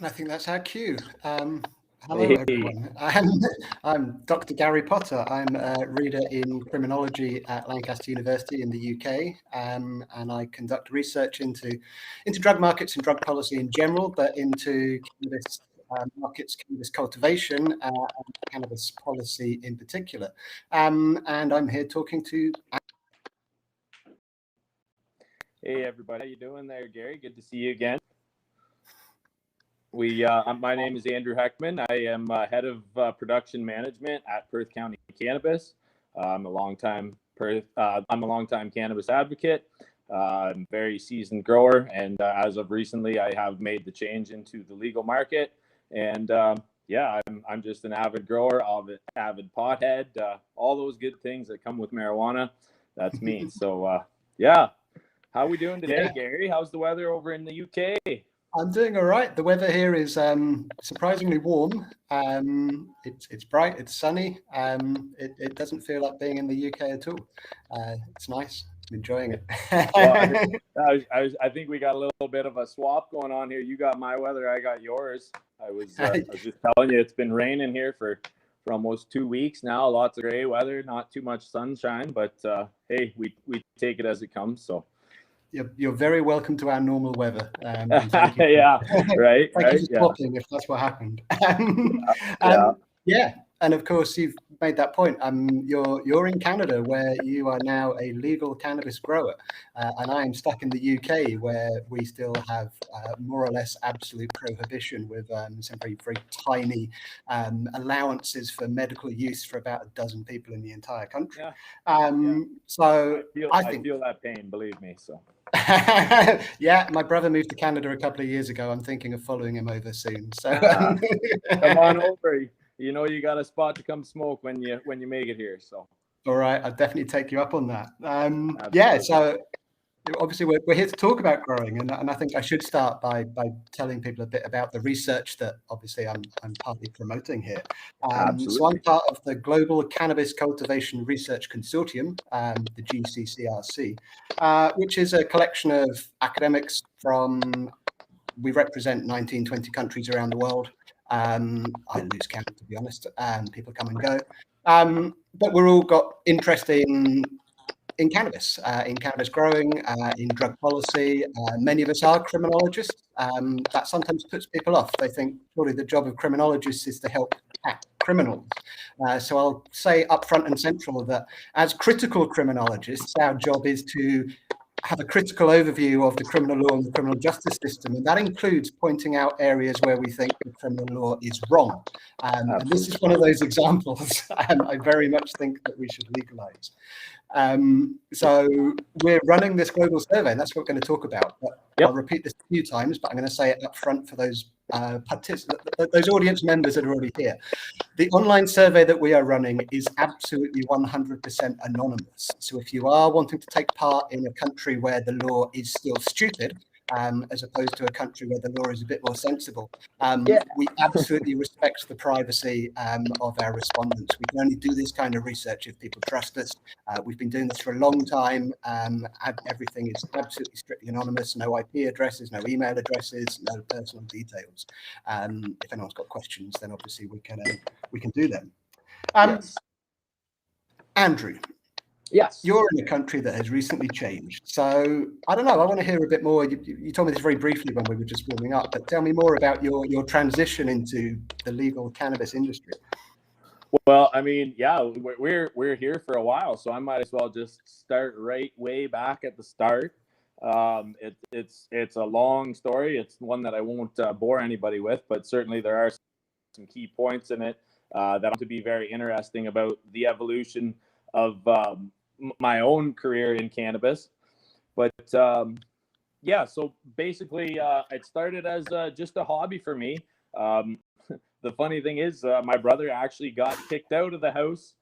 And I think that's our cue. Hello, Hey. everyone. I'm Dr. Gary Potter. I'm a reader in criminology at Lancaster University in the UK, and I conduct research into drug markets and drug policy in general, but into cannabis markets, cannabis cultivation, and cannabis policy in particular. And I'm here talking to. Hey, everybody. How you doing there, Gary? Good to see you again. My name is Andrew Heckman. I am head of production management at Perth County Cannabis. I'm a longtime cannabis advocate. I'm a very seasoned grower, and as of recently, I have made the change into the legal market. And I'm just an avid grower, avid pothead, all those good things that come with marijuana. That's me. So how are we doing today, Gary? How's the weather over in the UK? I'm doing all right. The weather here is surprisingly warm. It's bright, it's sunny. It doesn't feel like being in the UK at all. It's nice. I'm enjoying it. Well, I think we got a little bit of a swap going on here. You got my weather, I got yours. I was just telling you, it's been raining here for almost 2 weeks now. Lots of gray weather, not too much sunshine, but hey, we take it as it comes. So. You're very welcome to our normal weather. Thank you for swapping if that's what happened. And of course you've made that point. You're in Canada, where you are now a legal cannabis grower, and I am stuck in the UK, where we still have more or less absolute prohibition, with some very, very tiny allowances for medical use for about a dozen people in the entire country. So I feel that pain, believe me. So. Yeah, my brother moved to Canada a couple of years ago. I'm thinking of following him over soon. So come on over. You know, you got a spot to come smoke when you make it here. So all right, I'll definitely take you up on that. So obviously we're here to talk about growing, and I think I should start by telling people a bit about the research that obviously I'm partly promoting here. So I'm part of the Global Cannabis Cultivation Research Consortium, the GCCRC, which is a collection of academics we represent 19, 20 countries around the world. I lose count, to be honest. People come and go, but we're all got interest in cannabis, in cannabis growing, in drug policy. Many of us are criminologists. That sometimes puts people off. They think surely the job of criminologists is to help catch criminals. So I'll say up front and central that as critical criminologists, our job is to have a critical overview of the criminal law and the criminal justice system, and that includes pointing out areas where we think the criminal law is wrong. And this is one of those examples. I very much think that we should legalize. So we're running this global survey, and that's what we're going to talk about. But I'll repeat this a few times, but I'm going to say it up front for those those audience members that are already here. The online survey that we are running is absolutely 100% anonymous. So if you are wanting to take part in a country where the law is still stupid, as opposed to a country where the law is a bit more sensible, we absolutely respect the privacy of our respondents. We can only do this kind of research if people trust us. We've been doing this for a long time. Everything is absolutely strictly anonymous. No IP addresses, no email addresses, no personal details. If anyone's got questions, then obviously we can do them. Andrew. Yes. You're in a country that has recently changed. So I don't know, I want to hear a bit more. You told me this very briefly when we were just warming up, but tell me more about your transition into the legal cannabis industry. Well, I mean, we're here for a while, so I might as well just start right way back at the start. It's a long story. It's one that I won't bore anybody with, but certainly there are some key points in it that to be very interesting about the evolution of my own career in cannabis. But yeah, so basically it started as just a hobby for me. The funny thing is my brother actually got kicked out of the house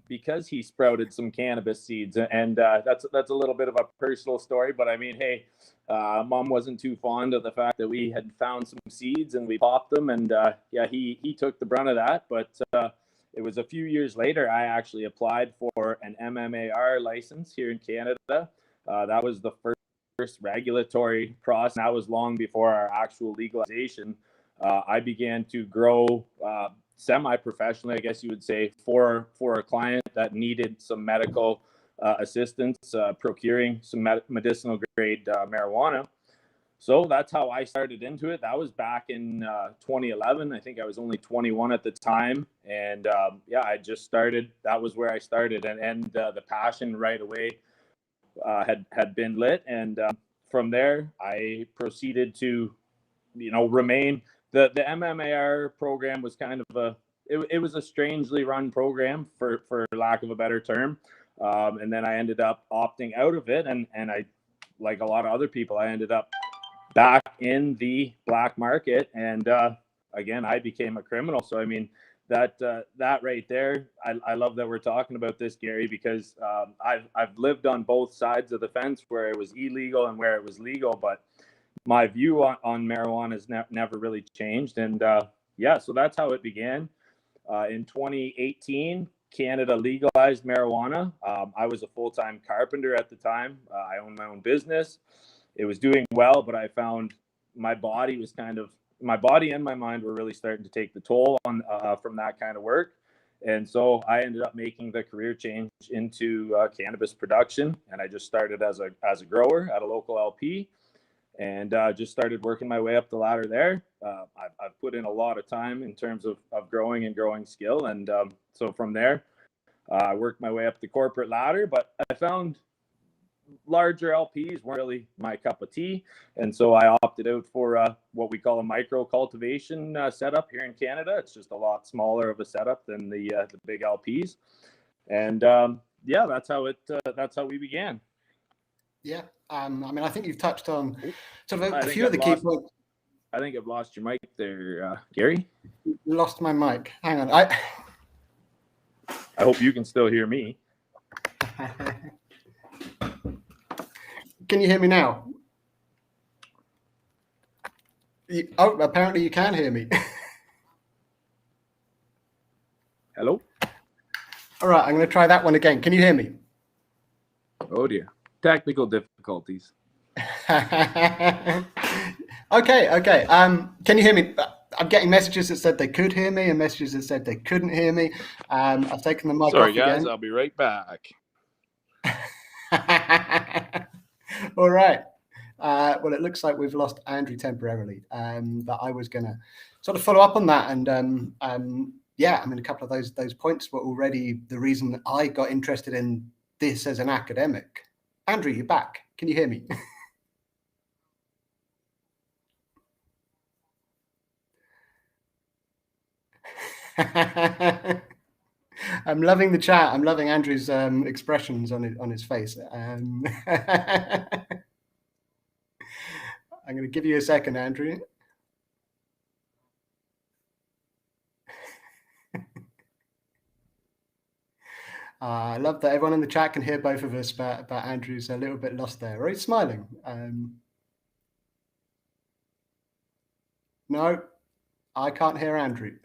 because he sprouted some cannabis seeds, and that's a little bit of a personal story. But I mean, hey, mom wasn't too fond of the fact that we had found some seeds and we popped them, and yeah, he took the brunt of that. But it was a few years later I actually applied for an MMAR license here in Canada. That was the first regulatory process. That was long before our actual legalization. I began to grow semi-professionally, I guess you would say, for a client that needed some medical assistance procuring some medicinal grade marijuana. So that's how I started into it. That was back in 2011. I think I was only 21 at the time. And yeah, I just started. That was where I started. And the passion right away had been lit. And from there, I proceeded to, remain. The MMAR program was kind of it was a strangely run program for lack of a better term. And then I ended up opting out of it. And I, like a lot of other people, I ended up back in the black market. And again, I became a criminal. So, I mean, that right there, I love that we're talking about this, Gary, because I've lived on both sides of the fence where it was illegal and where it was legal. But my view on marijuana has never really changed. And yeah, so that's how it began. In 2018, Canada legalized marijuana. I was a full-time carpenter at the time. I owned my own business. It was doing well, but I found my body and my mind were really starting to take the toll on from that kind of work. And so I ended up making the career change into cannabis production. And I just started as a grower at a local LP. And just started working my way up the ladder there. I've put in a lot of time in terms of growing and growing skill. And so from there, I worked my way up the corporate ladder. But I found larger LPs weren't really my cup of tea. And so I opted out for what we call a micro cultivation setup here in Canada. It's just a lot smaller of a setup than the big LPs. And yeah, that's how we began. Yeah, I mean, I think you've touched on sort of a few of the key points. I think I've lost your mic there, Gary. Lost my mic. Hang on. I hope you can still hear me. Can you hear me now? Oh, apparently you can hear me. Hello? All right, I'm going to try that one again. Can you hear me? Oh, dear. Technical difficulties. Okay. Can you hear me? I'm getting messages that said they could hear me and messages that said they couldn't hear me. I've taken the mic off again. Sorry, guys. I'll be right back. All right. Well, it looks like we've lost Andrew temporarily, but I was going to sort of follow up on that. And yeah, I mean, a couple of those points were already the reason that I got interested in this as an academic. Andrew, you're back. Can you hear me? I'm loving the chat. I'm loving Andrew's expressions on his face. I'm going to give you a second, Andrew. I love that everyone in the chat can hear both of us, but Andrew's a little bit lost there. Or he's smiling. No, I can't hear Andrew.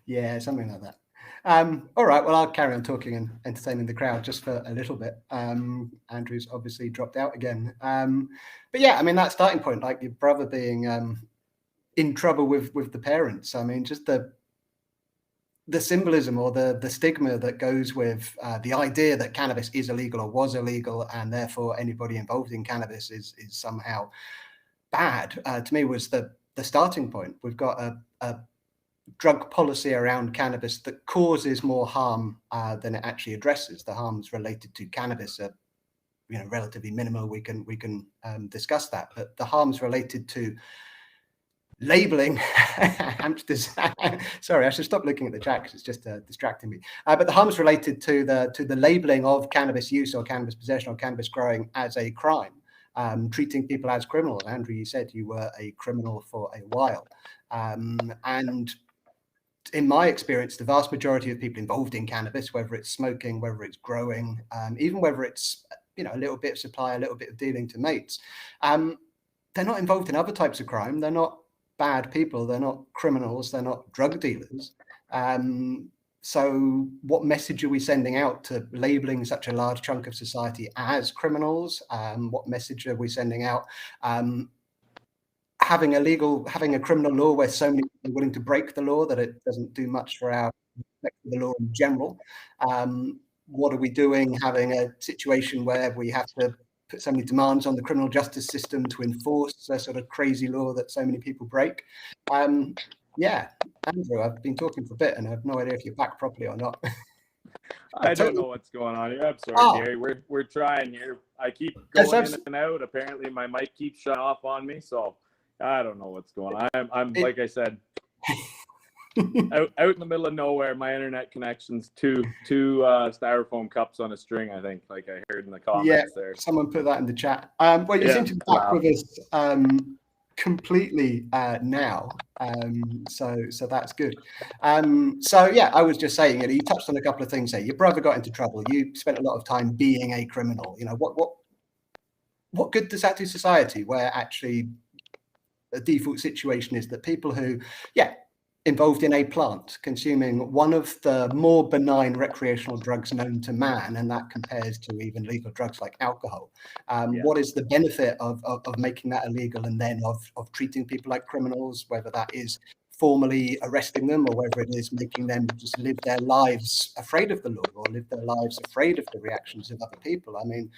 Yeah, something like that. All right, well, I'll carry on talking and entertaining the crowd just for a little bit. Andrew's obviously dropped out again. But yeah, I mean, that starting point, like your brother being in trouble with the parents. I mean, just the symbolism or the stigma that goes with the idea that cannabis is illegal or was illegal, and therefore anybody involved in cannabis is somehow bad, to me was the starting point. We've got a drug policy around cannabis that causes more harm than it actually addresses. The harms related to cannabis are, relatively minimal. We can discuss that, but the harms related to labeling hamsters. Sorry, I should stop looking at the chat because it's just distracting me. But the harms related to the labeling of cannabis use or cannabis possession or cannabis growing as a crime, treating people as criminals. Andrew, you said you were a criminal for a while, and in my experience, the vast majority of people involved in cannabis, whether it's smoking, whether it's growing, even whether it's a little bit of supply, a little bit of dealing to mates, they're not involved in other types of crime. They're not bad people. They're not criminals. They're not drug dealers. So what message are we sending out to labeling such a large chunk of society as criminals? What message are we sending out? Having a criminal law where so many people are willing to break the law that it doesn't do much for our respect for the law in general. What are we doing having a situation where we have to put so many demands on the criminal justice system to enforce a sort of crazy law that so many people break? Yeah, Andrew, I've been talking for a bit and I have no idea if you're back properly or not. I don't know what's going on here. I'm sorry, Gary. We're trying here. I keep going in and out. Apparently my mic keeps shut off on me, so I don't know what's going on. I'm like I said, out in the middle of nowhere. My internet connection's two styrofoam cups on a string, I think, like I heard in the comments there. Someone put that in the chat. Well, you seem to be back with us completely now. So that's good. So yeah, I was just saying, you touched on a couple of things there. Your brother got into trouble. You spent a lot of time being a criminal. What good does that do society, where actually the default situation is that people who, involved in a plant, consuming one of the more benign recreational drugs known to man, and that compares to even legal drugs like alcohol. What is the benefit of making that illegal and then of treating people like criminals, whether that is formally arresting them or whether it is making them just live their lives afraid of the law or live their lives afraid of the reactions of other people? I mean,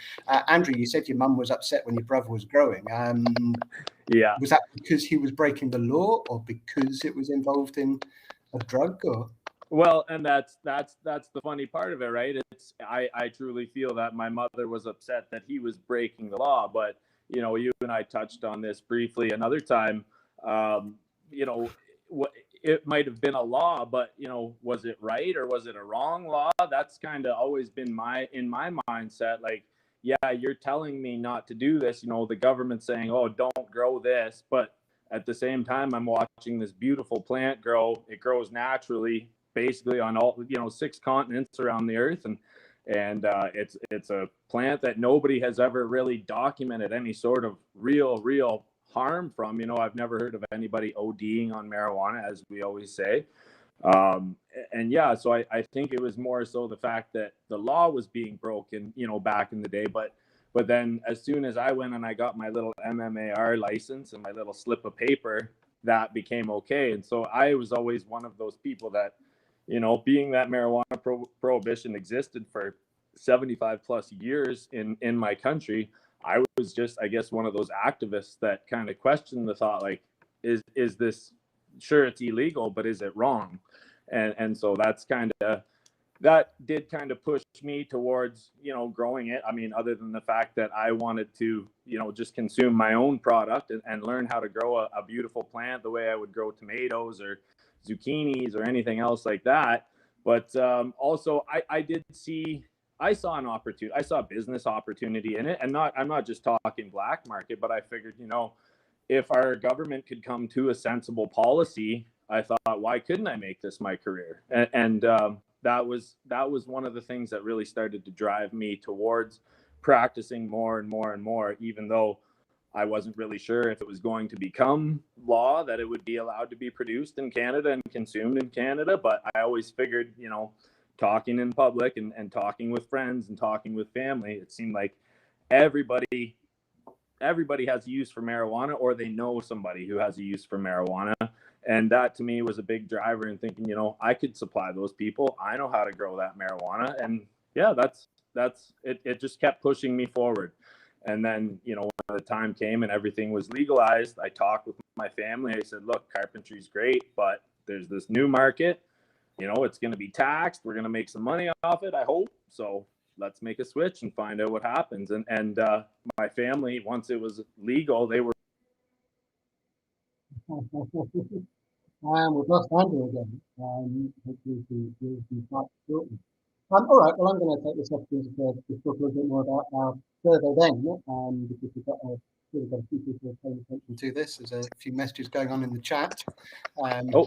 Andrew, you said your mum was upset when your brother was growing. Was that because he was breaking the law or because it was involved in a drug? Or well, and that's the funny part of it, right? It's I truly feel that my mother was upset that he was breaking the law, but you and I touched on this briefly another time. It might have been a law, but was it right or was it a wrong law? That's kind of always been in my mindset. Like, yeah, you're telling me not to do this. The government's saying, oh, don't grow this. But at the same time, I'm watching this beautiful plant grow. It grows naturally, basically on all 6 continents around the earth, and it's a plant that nobody has ever really documented any sort of real harm from. I've never heard of anybody ODing on marijuana, as we always say. So I think it was more so the fact that the law was being broken, back in the day. But then as soon as I went and I got my little MMAR license and my little slip of paper, that became okay. And so I was always one of those people that, being that marijuana prohibition existed for 75 plus years in my country, I was just, I guess, one of those activists that kind of questioned the thought, like, is this, sure, it's illegal, but is it wrong? And so that did kind of push me towards, growing it. I mean, other than the fact that I wanted to, just consume my own product and learn how to grow a beautiful plant the way I would grow tomatoes or zucchinis or anything else like that. But also I saw an opportunity. I saw a business opportunity in it, and I'm not just talking black market, but I figured, if our government could come to a sensible policy, I thought, why couldn't I make this my career? And that was one of the things that really started to drive me towards practicing more and more and more, even though I wasn't really sure if it was going to become law that it would be allowed to be produced in Canada and consumed in Canada. But I always figured, talking in public and talking with friends and talking with family, it seemed like everybody has a use for marijuana, or they know somebody who has a use for marijuana. And that to me was a big driver in thinking, I could supply those people. I know how to grow that marijuana. And yeah, that's it. It just kept pushing me forward. And then, when the time came and everything was legalized, I talked with my family. I said, look, carpentry's great, but there's this new market. It's going to be taxed. We're going to make some money off it, I hope. So let's make a switch and find out what happens. And my family, once it was legal, they were. We've lost Andrew again. Hopefully he'll be back shortly. All right, well, I'm going to take this opportunity to talk a little bit more about our survey then, because we've got a few people paying attention to this. There's a few messages going on in the chat.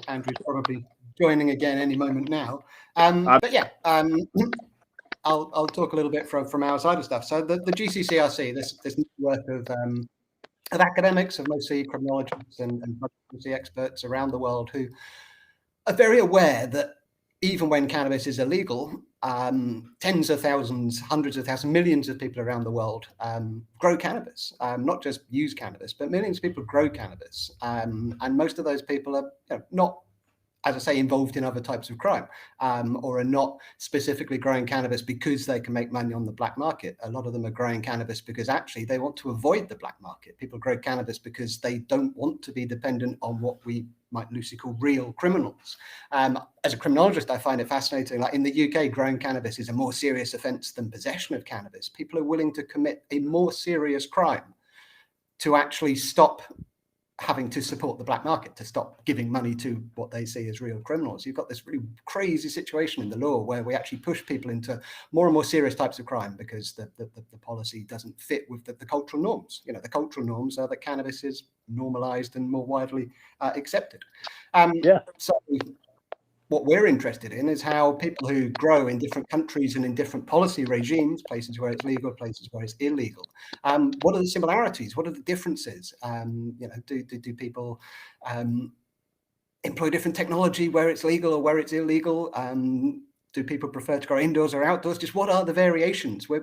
Andrew's probably joining again any moment now. But yeah, I'll talk a little bit from our side of stuff. So the GCCRC, this network of academics, of mostly criminologists and policy experts around the world who are very aware that even when cannabis is illegal, tens of thousands, hundreds of thousands, millions of people around the world grow cannabis, not just use cannabis, but millions of people grow cannabis. And most of those people are not, as I say, involved in other types of crime, or are not specifically growing cannabis because they can make money on the black market. A lot of them are growing cannabis because actually they want to avoid the black market. People grow cannabis because they don't want to be dependent on what we might loosely call real criminals. As a criminologist, I find it fascinating. Like in the UK, growing cannabis is a more serious offence than possession of cannabis. People are willing to commit a more serious crime to actually stop having to support the black market, to stop giving money to what they see as real criminals. You've got this really crazy situation in the law where we actually push people into more and more serious types of crime because the policy doesn't fit with the cultural norms. The cultural norms are that cannabis is normalized and more widely accepted. So what we're interested in is how people who grow in different countries and in different policy regimes, places where it's legal, places where it's illegal, what are the similarities? What are the differences? Do people employ different technology where it's legal or where it's illegal? Do people prefer to grow indoors or outdoors? Just what are the variations? We're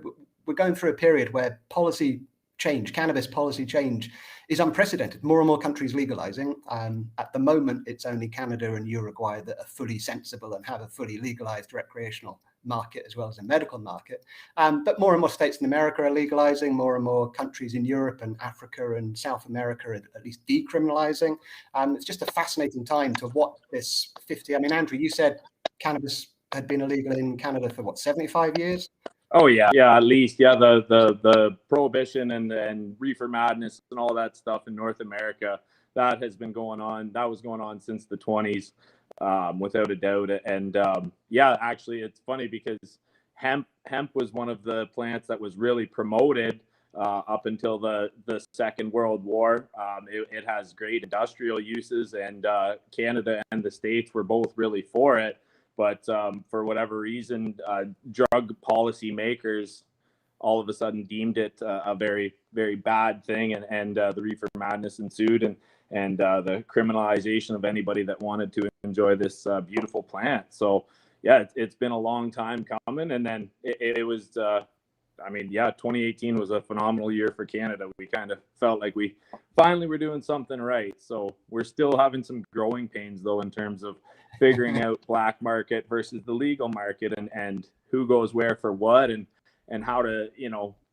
going through a period where policy change, cannabis policy change, is unprecedented. More and more countries legalizing. At the moment, it's only Canada and Uruguay that are fully sensible and have a fully legalized recreational market as well as a medical market. But more and more states in America are legalizing. More and more countries in Europe and Africa and South America are at least decriminalizing. It's just a fascinating time to watch this 50. I mean, Andrew, you said cannabis had been illegal in Canada for what, 75 years? Oh yeah, at least the prohibition and reefer madness and all that stuff in North America, that has been going on. That was going on since the 20s, without a doubt. And actually, it's funny because hemp was one of the plants that was really promoted up until the Second World War. It has great industrial uses, and Canada and the States were both really for it. But for whatever reason, drug policy makers all of a sudden deemed it a very, very bad thing, and the reefer madness ensued, and the criminalization of anybody that wanted to enjoy this beautiful plant. So yeah, it's been a long time coming, and then it was. 2018 was a phenomenal year for Canada. We kind of felt like we finally were doing something right. So we're still having some growing pains, though, in terms of figuring out black market versus the legal market, and who goes where for what, and how to,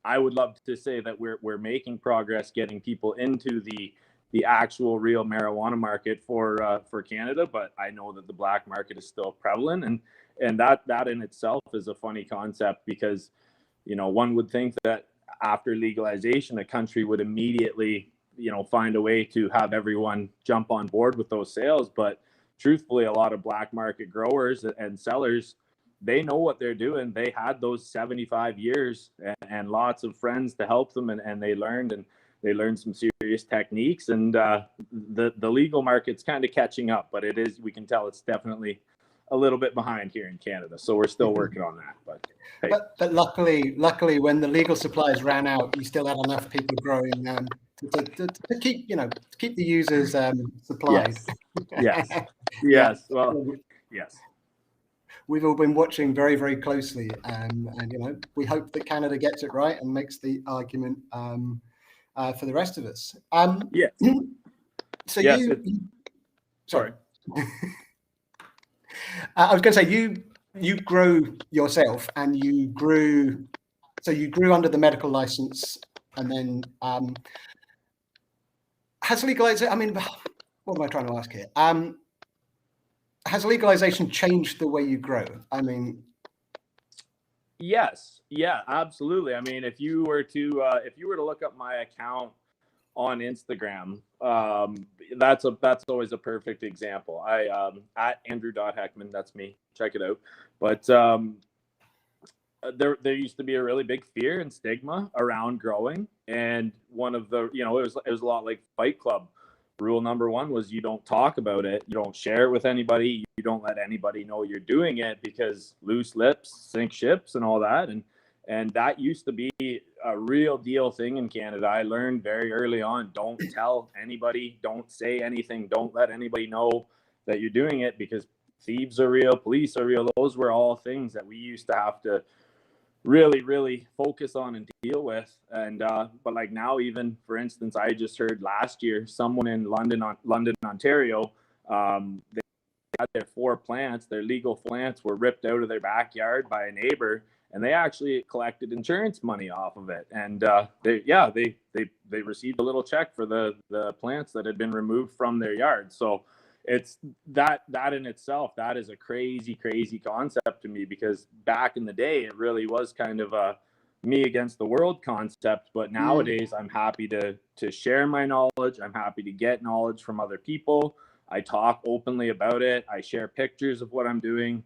I would love to say that we're making progress getting people into the actual real marijuana market for Canada, but I know that the black market is still prevalent, and that in itself is a funny concept because one would think that after legalization, a country would immediately, find a way to have everyone jump on board with those sales. But truthfully, a lot of black market growers and sellers, they know what they're doing. They had those 75 years and lots of friends to help them, and they learned some serious techniques. And the legal market's kind of catching up, but we can tell it's definitely a little bit behind here in Canada, so we're still working on that. But hey. But luckily, when the legal supplies ran out, you still had enough people growing to keep the users supplied. Yes. Well, yes. We've all been watching very, very closely, and we hope that Canada gets it right and makes the argument for the rest of us. Yes. So yes, sorry. I was going to say you grew yourself, and you grew under the medical license, and then has legalization. I mean, what am I trying to ask here? has legalization changed the way you grow? I mean, yes, yeah, absolutely. I mean, if you were to look up my account on Instagram, that's always a perfect example. I at Andrew.Heckman, that's me. Check it out. But there used to be a really big fear and stigma around growing, and one of the, it was a lot like Fight Club. Rule number one was you don't talk about it, you don't share it with anybody, you don't let anybody know you're doing it, because loose lips sink ships and all that. And that used to be a real deal thing in Canada. I learned very early on, don't tell anybody, don't say anything, don't let anybody know that you're doing it, because thieves are real, police are real. Those were all things that we used to have to really focus on and deal with. And but like now, even for instance, I just heard last year someone in London, Ontario, they had their 4 plants, their legal plants, were ripped out of their backyard by a neighbor, and they actually collected insurance money off of it. And they received a little check for the plants that had been removed from their yard. So it's that in itself, that is a crazy concept to me, because back in the day it really was kind of a me against the world concept. But nowadays I'm happy to share my knowledge, I'm happy to get knowledge from other people. I talk openly about it, I share pictures of what I'm doing.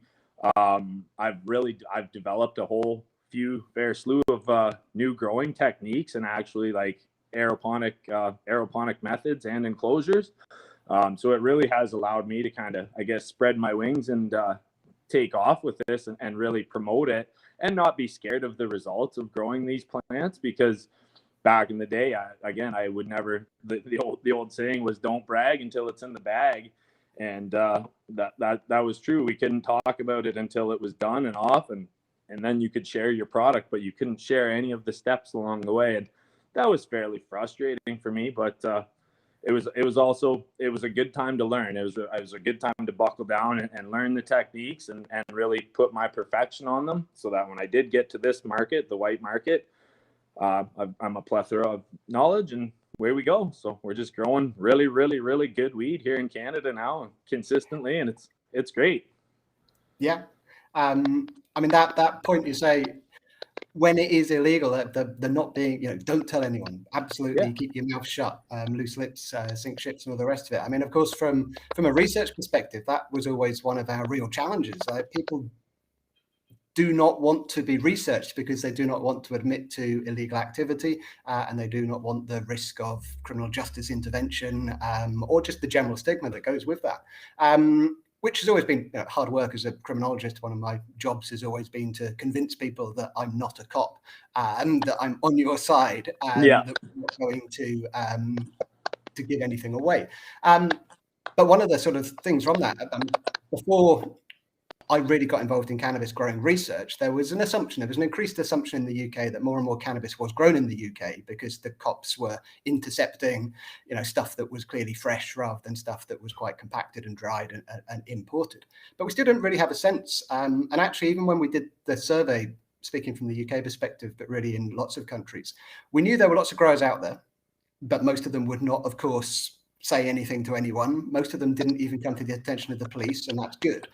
I've developed a whole fair slew of new growing techniques, and actually like aeroponic methods and enclosures. So it really has allowed me to kind of, I guess, spread my wings and take off with this, and really promote it, and not be scared of the results of growing these plants. Because back in the day, I would never, the old saying was, don't brag until it's in the bag. And that was true. We couldn't talk about it until it was done and off, and then you could share your product, but you couldn't share any of the steps along the way. And that was fairly frustrating for me, but it was a good time to learn. It was a good time to buckle down and learn the techniques, and really put my perfection on them, so that when I did get to this market, the white market, I'm a plethora of knowledge, and away we go. So we're just growing really good weed here in Canada now, consistently, and it's great. Yeah. I mean, that point you say, when it is illegal, the not being, don't tell anyone, absolutely, keep your mouth shut, loose lips sink ships, and all the rest of it. I mean, of course, from a research perspective, that was always one of our real challenges. People do not want to be researched because they do not want to admit to illegal activity, and they do not want the risk of criminal justice intervention, or just the general stigma that goes with that. Which has always been hard work as a criminologist. One of my jobs has always been to convince people that I'm not a cop, and that I'm on your side, and that we're not going to give anything away. But one of the sort of things from that, before I really got involved in cannabis growing research, there was an increased assumption in the UK that more and more cannabis was grown in the UK, because the cops were intercepting, stuff that was clearly fresh rather than stuff that was quite compacted and dried and imported. But we still didn't really have a sense. And actually, even when we did the survey, speaking from the UK perspective, but really in lots of countries, we knew there were lots of growers out there, but most of them would not, of course, say anything to anyone. Most of them didn't even come to the attention of the police, and that's good.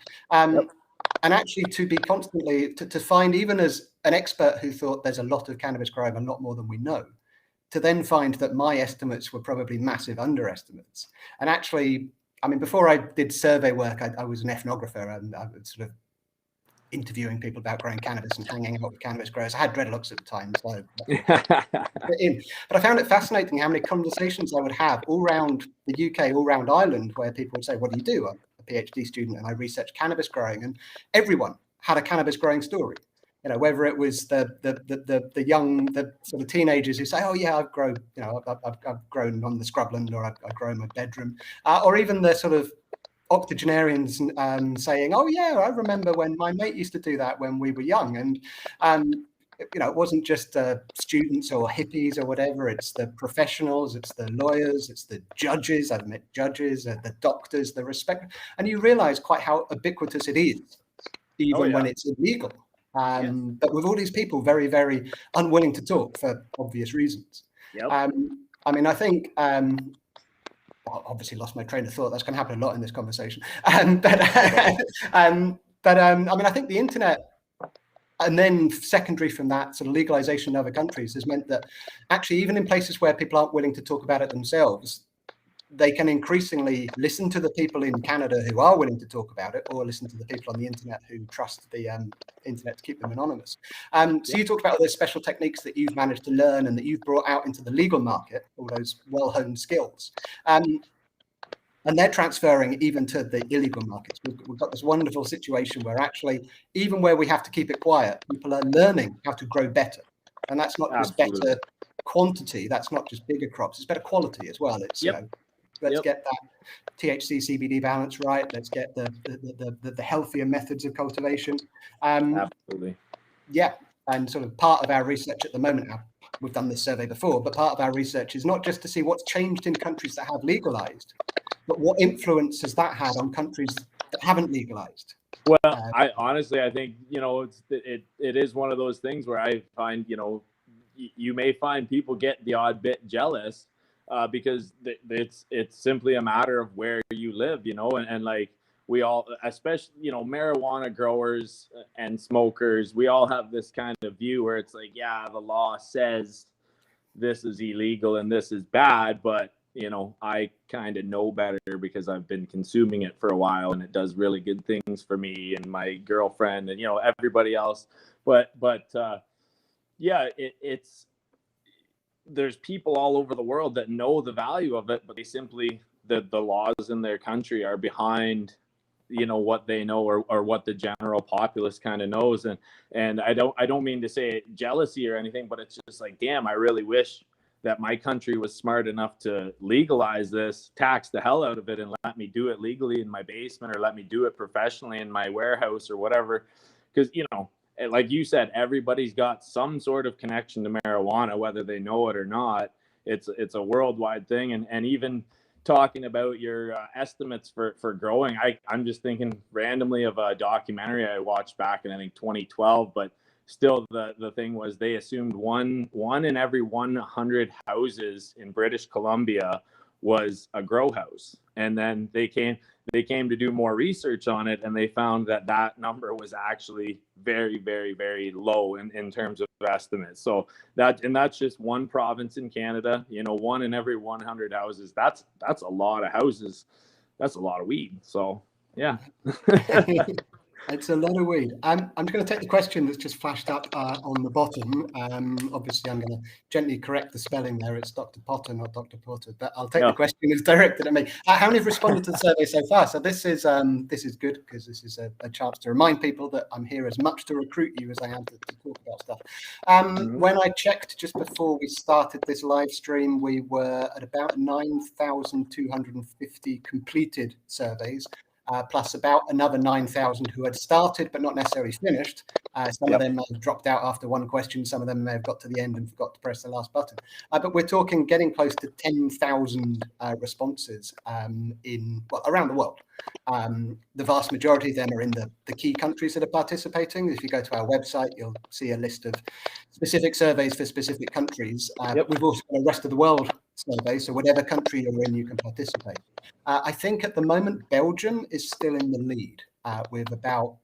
And actually, to be constantly, to find, even as an expert who thought there's a lot of cannabis growing, a lot more than we know, to then find that my estimates were probably massive underestimates. And actually, I mean, before I did survey work, I was an ethnographer, and I was sort of interviewing people about growing cannabis and hanging out with cannabis growers. I had dreadlocks at the time, so but I found it fascinating how many conversations I would have all around the UK, all around Ireland, where people would say, "What do you do?" I'm a PhD student and I research cannabis growing, and everyone had a cannabis growing story. Whether it was the young, the sort of teenagers who say, "Oh yeah, I've grown, I've grown on the scrubland, or I've grown in my bedroom," or even the sort of octogenarians saying, "Oh yeah, I remember when my mate used to do that when we were young." And it wasn't just students or hippies or whatever. It's the professionals, it's the lawyers, it's the judges. I've met judges, the doctors, the respect, and you realize quite how ubiquitous it is, even when it's illegal. But with all these people very, very unwilling to talk for obvious reasons. I mean, I think obviously lost my train of thought. That's going to happen a lot in this conversation. I mean, I think the internet, and then secondary from that, sort of legalization in other countries has meant that actually, even in places where people aren't willing to talk about it themselves, they can increasingly listen to the people in Canada who are willing to talk about it, or listen to the people on the internet who trust the internet to keep them anonymous. So you talked about all those special techniques that you've managed to learn and that you've brought out into the legal market, all those well-honed skills. And they're transferring even to the illegal markets. We've got this wonderful situation where actually, even where we have to keep it quiet, people are learning how to grow better. And that's not just better quantity, that's not just bigger crops, it's better quality as well. It's, let's get that THC CBD balance right. Let's get the healthier methods of cultivation. Absolutely. Yeah, and sort of part of our research at the moment, we've done this survey before, but part of our research is not just to see what's changed in countries that have legalized, but what influence has that had on countries that haven't legalized? Well, I honestly, I think, it is one of those things where I find, you may find people get the odd bit jealous because it's simply a matter of where you live, and like we all, especially, marijuana growers and smokers, we all have this kind of view where it's like, yeah, the law says this is illegal and this is bad, but I kind of know better because I've been consuming it for a while and it does really good things for me and my girlfriend and, everybody else. But it's there's people all over the world that know the value of it, but they simply, the laws in their country are behind, what they know or what the general populace kind of knows. And I don't mean to say jealousy or anything, but it's just like, damn, I really wish that my country was smart enough to legalize this, tax the hell out of it, and let me do it legally in my basement, or let me do it professionally in my warehouse or whatever. Because, like you said, everybody's got some sort of connection to marijuana, whether they know it or not. It's a worldwide thing. And even talking about your estimates for growing, I'm just thinking randomly of a documentary I watched back in, I think, 2012, but still the thing was they assumed one in every 100 houses in British Columbia was a grow house. And then they came to do more research on it, and they found that number was actually very, very, very low in terms of estimates. So that's just one province in Canada, one in every 100 houses. That's a lot of houses. That's a lot of weed. So yeah. It's a lot of weed. I'm just going to take the question that's just flashed up on the bottom. Obviously, I'm going to gently correct the spelling there. It's Dr. Potter, not Dr. Porter. But I'll take the question as directed at me. How many have responded to the survey so far? So this is good, because this is a chance to remind people that I'm here as much to recruit you as I am to talk about stuff. When I checked just before we started this live stream, we were at about 9,250 completed surveys. Plus about another 9,000 who had started but not necessarily finished. Some of them have dropped out after one question. Some of them may have got to the end and forgot to press the last button. But we're talking getting close to 10,000 responses around the world. The vast majority of them are in the key countries that are participating. If you go to our website, you'll see a list of specific surveys for specific countries. But we've also got a rest of the world survey, so whatever country you're in, you can participate. I think at the moment, Belgium is still in the lead with about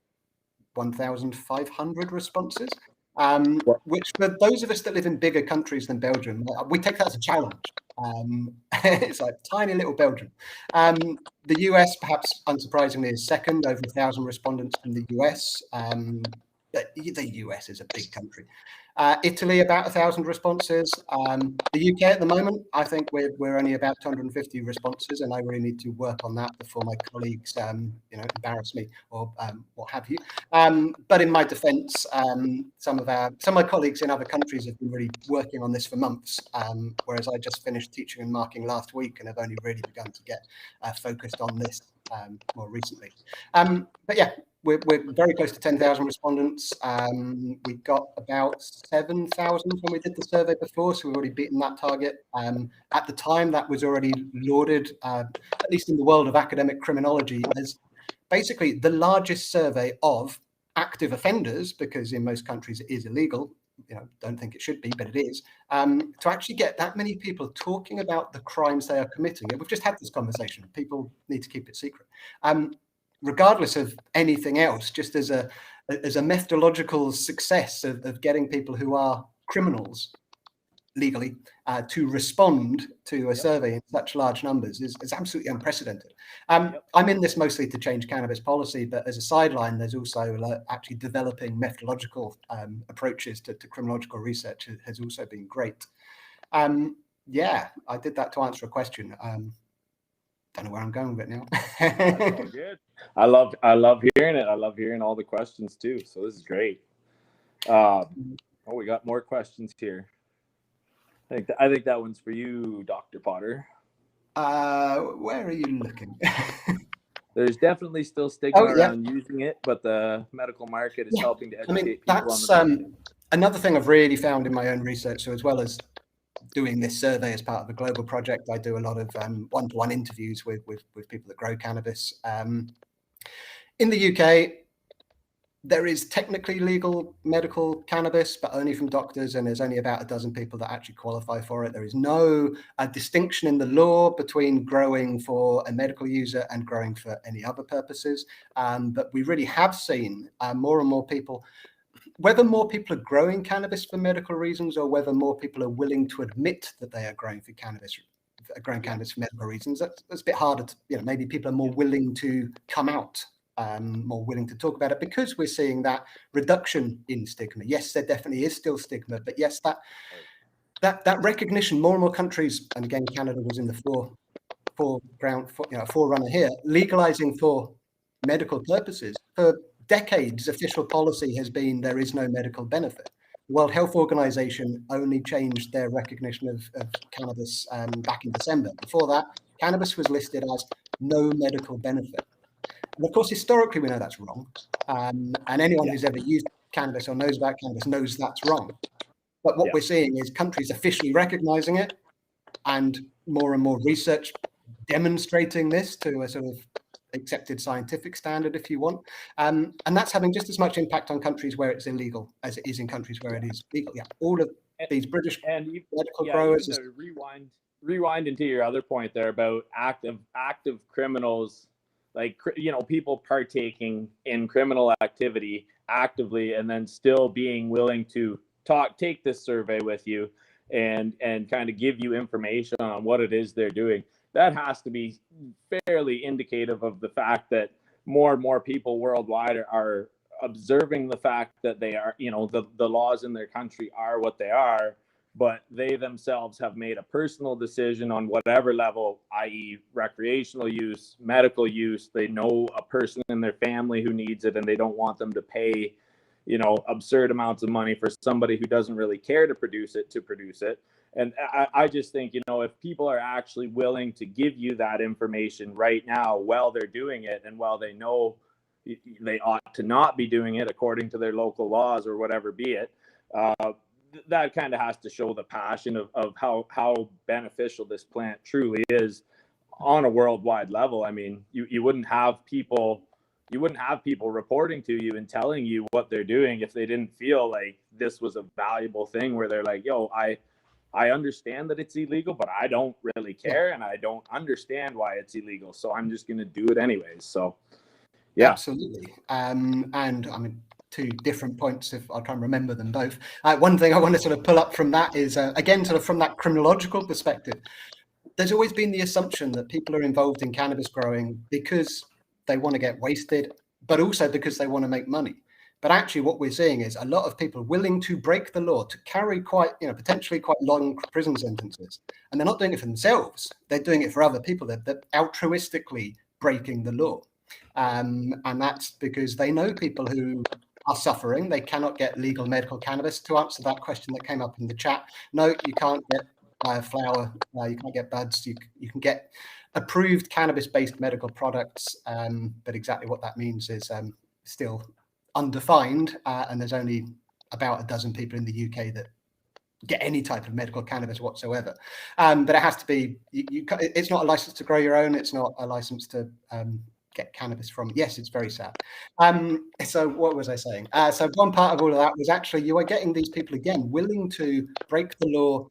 1,500 responses, which for those of us that live in bigger countries than Belgium, we take that as a challenge. It's like tiny little Belgium. The US, perhaps unsurprisingly, is second, over 1,000 respondents from the US. But the US is a big country. Italy, about 1,000 responses. The UK at the moment, I think we're only about 250 responses, and I really need to work on that before my colleagues, embarrass me or what have you. But in my defence, some of my colleagues in other countries have been really working on this for months, whereas I just finished teaching and marking last week and have only really begun to get focused on this more recently. But yeah. We're very close to 10,000 respondents. We got about 7,000 when we did the survey before, so we've already beaten that target. At the time, that was already lauded, at least in the world of academic criminology, as basically the largest survey of active offenders, because in most countries it is illegal, don't think it should be, but it is, to actually get that many people talking about the crimes they are committing. And we've just had this conversation. People need to keep it secret. Regardless of anything else, just as a methodological success of getting people who are criminals legally to respond to a survey in such large numbers is absolutely unprecedented. I'm in this mostly to change cannabis policy, but as a sideline, there's also actually developing methodological approaches to criminological research has also been great. Yeah, I did that to answer a question. Don't know where I'm going with it now. That's all good. I love hearing it. I love hearing all the questions too. So this is great. We got more questions here. I think that one's for you, Dr. Potter. Where are you looking? There's definitely still stigma around using it, but the medical market is helping to educate people that's on the another thing I've really found in my own research. So as well as doing this survey as part of a global project, I do a lot of one-to-one interviews with people that grow cannabis. In the UK, there is technically legal medical cannabis, but only from doctors, and there's only about a dozen people that actually qualify for it. There is no distinction in the law between growing for a medical user and growing for any other purposes. But we really have seen more and more people, whether more people are growing cannabis for medical reasons or whether more people are willing to admit that they are growing cannabis for medical reasons. That's a bit harder to, maybe people are more willing to come out, more willing to talk about it, because we're seeing that reduction in stigma. Yes, there definitely is still stigma, but yes, that recognition, more and more countries, and again, Canada was in the forerunner here, legalizing for medical purposes. For decades, official policy has been there is no medical benefit. The World Health Organization only changed their recognition of cannabis back in December. Before that, cannabis was listed as no medical benefit. And of course, historically, we know that's wrong. And anyone who's ever used cannabis or knows about cannabis knows that's wrong. But what we're seeing is countries officially recognizing it, and more research demonstrating this to a sort of accepted scientific standard, if you want. And that's having just as much impact on countries where it's illegal as it is in countries where it is legal. Yeah, all of these British medical growers. Rewind into your other point there about active criminals, like, people partaking in criminal activity actively and then still being willing to take this survey with you and kind of give you information on what it is they're doing. That has to be fairly indicative of the fact that more and more people worldwide are observing the fact that they are, the laws in their country are what they are, but they themselves have made a personal decision on whatever level, i.e. recreational use, medical use. They know a person in their family who needs it, and they don't want them to pay, absurd amounts of money for somebody who doesn't really care to produce it. And I just think, if people are actually willing to give you that information right now while they're doing it, and while they know they ought to not be doing it according to their local laws or whatever be it, that kind of has to show the passion of how beneficial this plant truly is on a worldwide level. I mean, you wouldn't have people reporting to you and telling you what they're doing if they didn't feel like this was a valuable thing, where they're like, I understand that it's illegal, but I don't really care, and I don't understand why it's illegal, so I'm just going to do it anyways. So, yeah. Absolutely. And I mean, two different points, if I'll try and remember them both. One thing I want to sort of pull up from that is, again, sort of from that criminological perspective, there's always been the assumption that people are involved in cannabis growing because they want to get wasted, but also because they want to make money. But actually what we're seeing is a lot of people willing to break the law, to carry potentially quite long prison sentences. And they're not doing it for themselves. They're doing it for other people. They're altruistically breaking the law. And that's because they know people who are suffering. They cannot get legal medical cannabis. To answer that question that came up in the chat, no, you can't get flower, you can't get buds. You can get approved cannabis-based medical products, but exactly what that means is still undefined, and there's only about a dozen people in the UK that get any type of medical cannabis whatsoever. But it has to be, it's not a license to grow your own. It's not a license to get cannabis from. Yes, it's very sad. So what was I saying? So one part of all of that was actually you are getting these people again willing to break the law,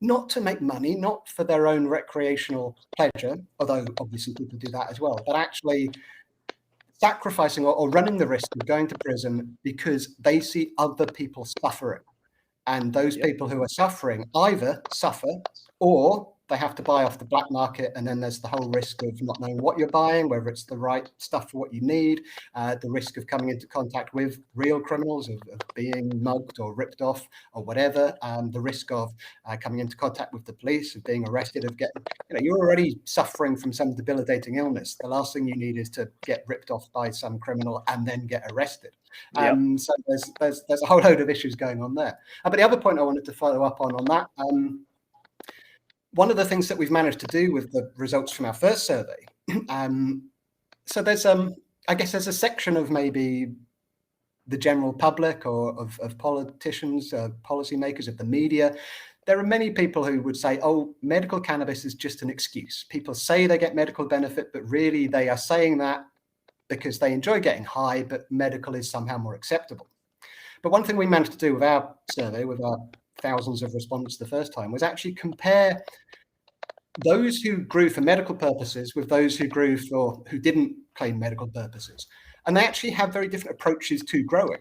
not to make money, not for their own recreational pleasure, although obviously people do that as well, but actually sacrificing or running the risk of going to prison because they see other people suffering. And those people who are suffering either suffer or they have to buy off the black market. And then there's the whole risk of not knowing what you're buying, whether it's the right stuff for what you need, the risk of coming into contact with real criminals, of being mugged or ripped off or whatever, the risk of coming into contact with the police, of being arrested, of getting, you're already suffering from some debilitating illness. The last thing you need is to get ripped off by some criminal and then get arrested. So there's a whole load of issues going on there. But the other point I wanted to follow up on that, one of the things that we've managed to do with the results from our first survey, so there's I guess there's a section of maybe the general public or of politicians, policymakers, of the media. There are many people who would say, oh, medical cannabis is just an excuse. People say they get medical benefit, but really they are saying that because they enjoy getting high, but medical is somehow more acceptable. But one thing we managed to do with our survey, with our thousands of respondents the first time, was actually compare those who grew for medical purposes with those who grew for who didn't claim medical purposes. And they actually have very different approaches to growing.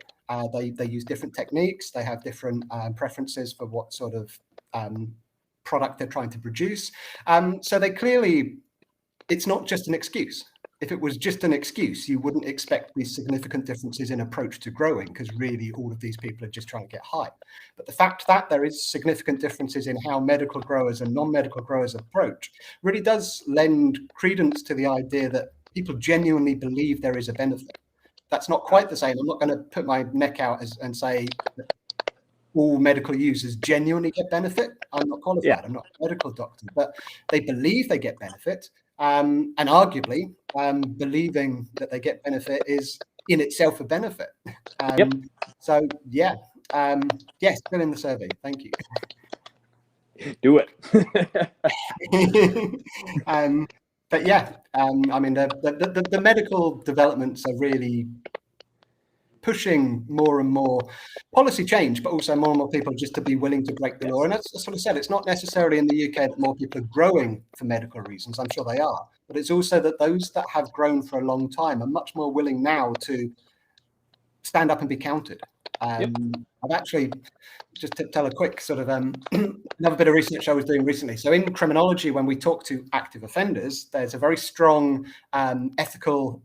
They use different techniques. They have different preferences for what sort of product they're trying to produce. So they clearly, it's not just an excuse. If it was just an excuse, you wouldn't expect these significant differences in approach to growing, because really all of these people are just trying to get high. But the fact that there is significant differences in how medical growers and non-medical growers approach really does lend credence to the idea that people genuinely believe there is a benefit. That's not quite the same. I'm not going to put my neck out and say that all medical users genuinely get benefit. I'm not qualified. I'm not a medical doctor, but they believe they get benefit. And arguably, believing that they get benefit is in itself a benefit. So, yeah, fill in the survey. Thank you. Do it. But yeah, I mean, the medical developments are really pushing more and more policy change, but also more and more people just to be willing to break the law. And as I sort of said, it's not necessarily in the UK that more people are growing for medical reasons. I'm sure they are, but it's also that those that have grown for a long time are much more willing now to stand up and be counted. I've actually, just to tell a quick sort of another bit of research I was doing recently. So in criminology, when we talk to active offenders, there's a very strong ethical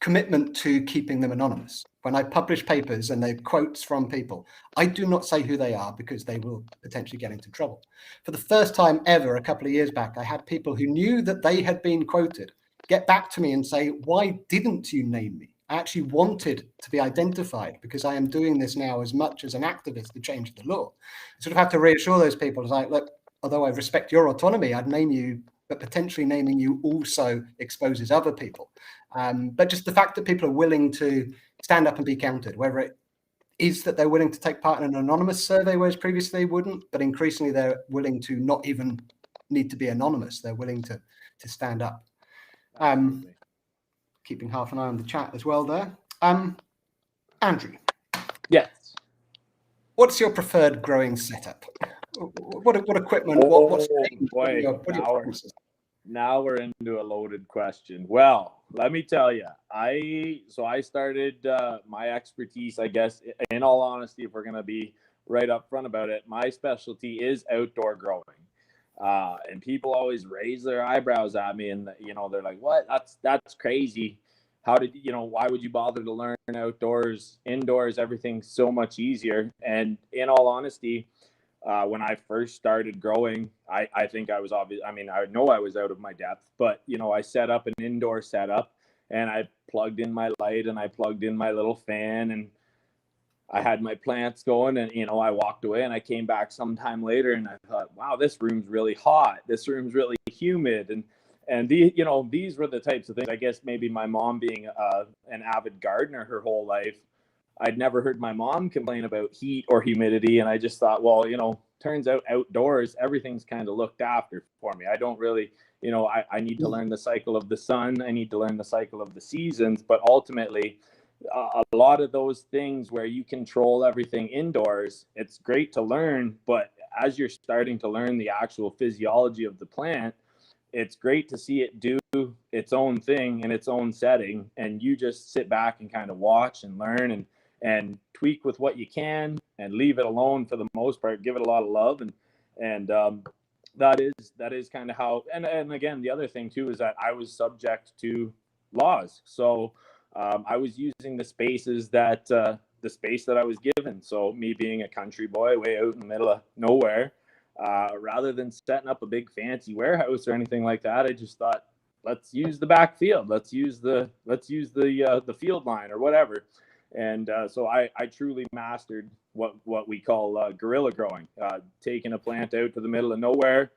commitment to keeping them anonymous. When I publish papers and they're quotes from people, I do not say who they are because they will potentially get into trouble. For the first time ever, a couple of years back, I had people who knew that they had been quoted get back to me and say, why didn't you name me? I actually wanted to be identified because I am doing this now as much as an activist to change the law. I sort of have to reassure those people, like, look, although I respect your autonomy, I'd name you, but potentially naming you also exposes other people. But just the fact that people are willing to stand up and be counted, whether it is that they're willing to take part in an anonymous survey, whereas previously they wouldn't, but increasingly they're willing to not even need to be anonymous. They're willing to stand up. Keeping half an eye on the chat as well there. Andrew. Yes. What's your preferred growing setup? What equipment? Now we're into a loaded question. Well, let me tell you, I started my expertise, I guess, in all honesty, if we're going to be right up front about it, my specialty is outdoor growing. And people always raise their eyebrows at me and, they're like, what? That's crazy. How did, why would you bother to learn outdoors? Indoors, everything's so much easier. And in all honesty, when I first started growing, I think I was obvious. I mean, I know I was out of my depth, but, I set up an indoor setup and I plugged in my light and I plugged in my little fan and I had my plants going and, I walked away and I came back sometime later and I thought, wow, this room's really hot. This room's really humid. And these were the types of things, I guess maybe my mom being an avid gardener her whole life, I'd never heard my mom complain about heat or humidity. And I just thought, well, turns out outdoors, everything's kind of looked after for me. I don't really, I need to learn the cycle of the sun. I need to learn the cycle of the seasons, but ultimately a lot of those things where you control everything indoors, it's great to learn, but as you're starting to learn the actual physiology of the plant, it's great to see it do its own thing in its own setting, and you just sit back and kind of watch and learn and tweak with what you can and leave it alone for the most part, give it a lot of love. And that is kind of how, and again, the other thing too is that I was subject to laws. So I was using the spaces that the space that I was given. So me being a country boy way out in the middle of nowhere, rather than setting up a big fancy warehouse or anything like that, I just thought, let's use the backfield. Let's use the field line or whatever. And so I truly mastered what we call guerrilla growing, taking a plant out to the middle of nowhere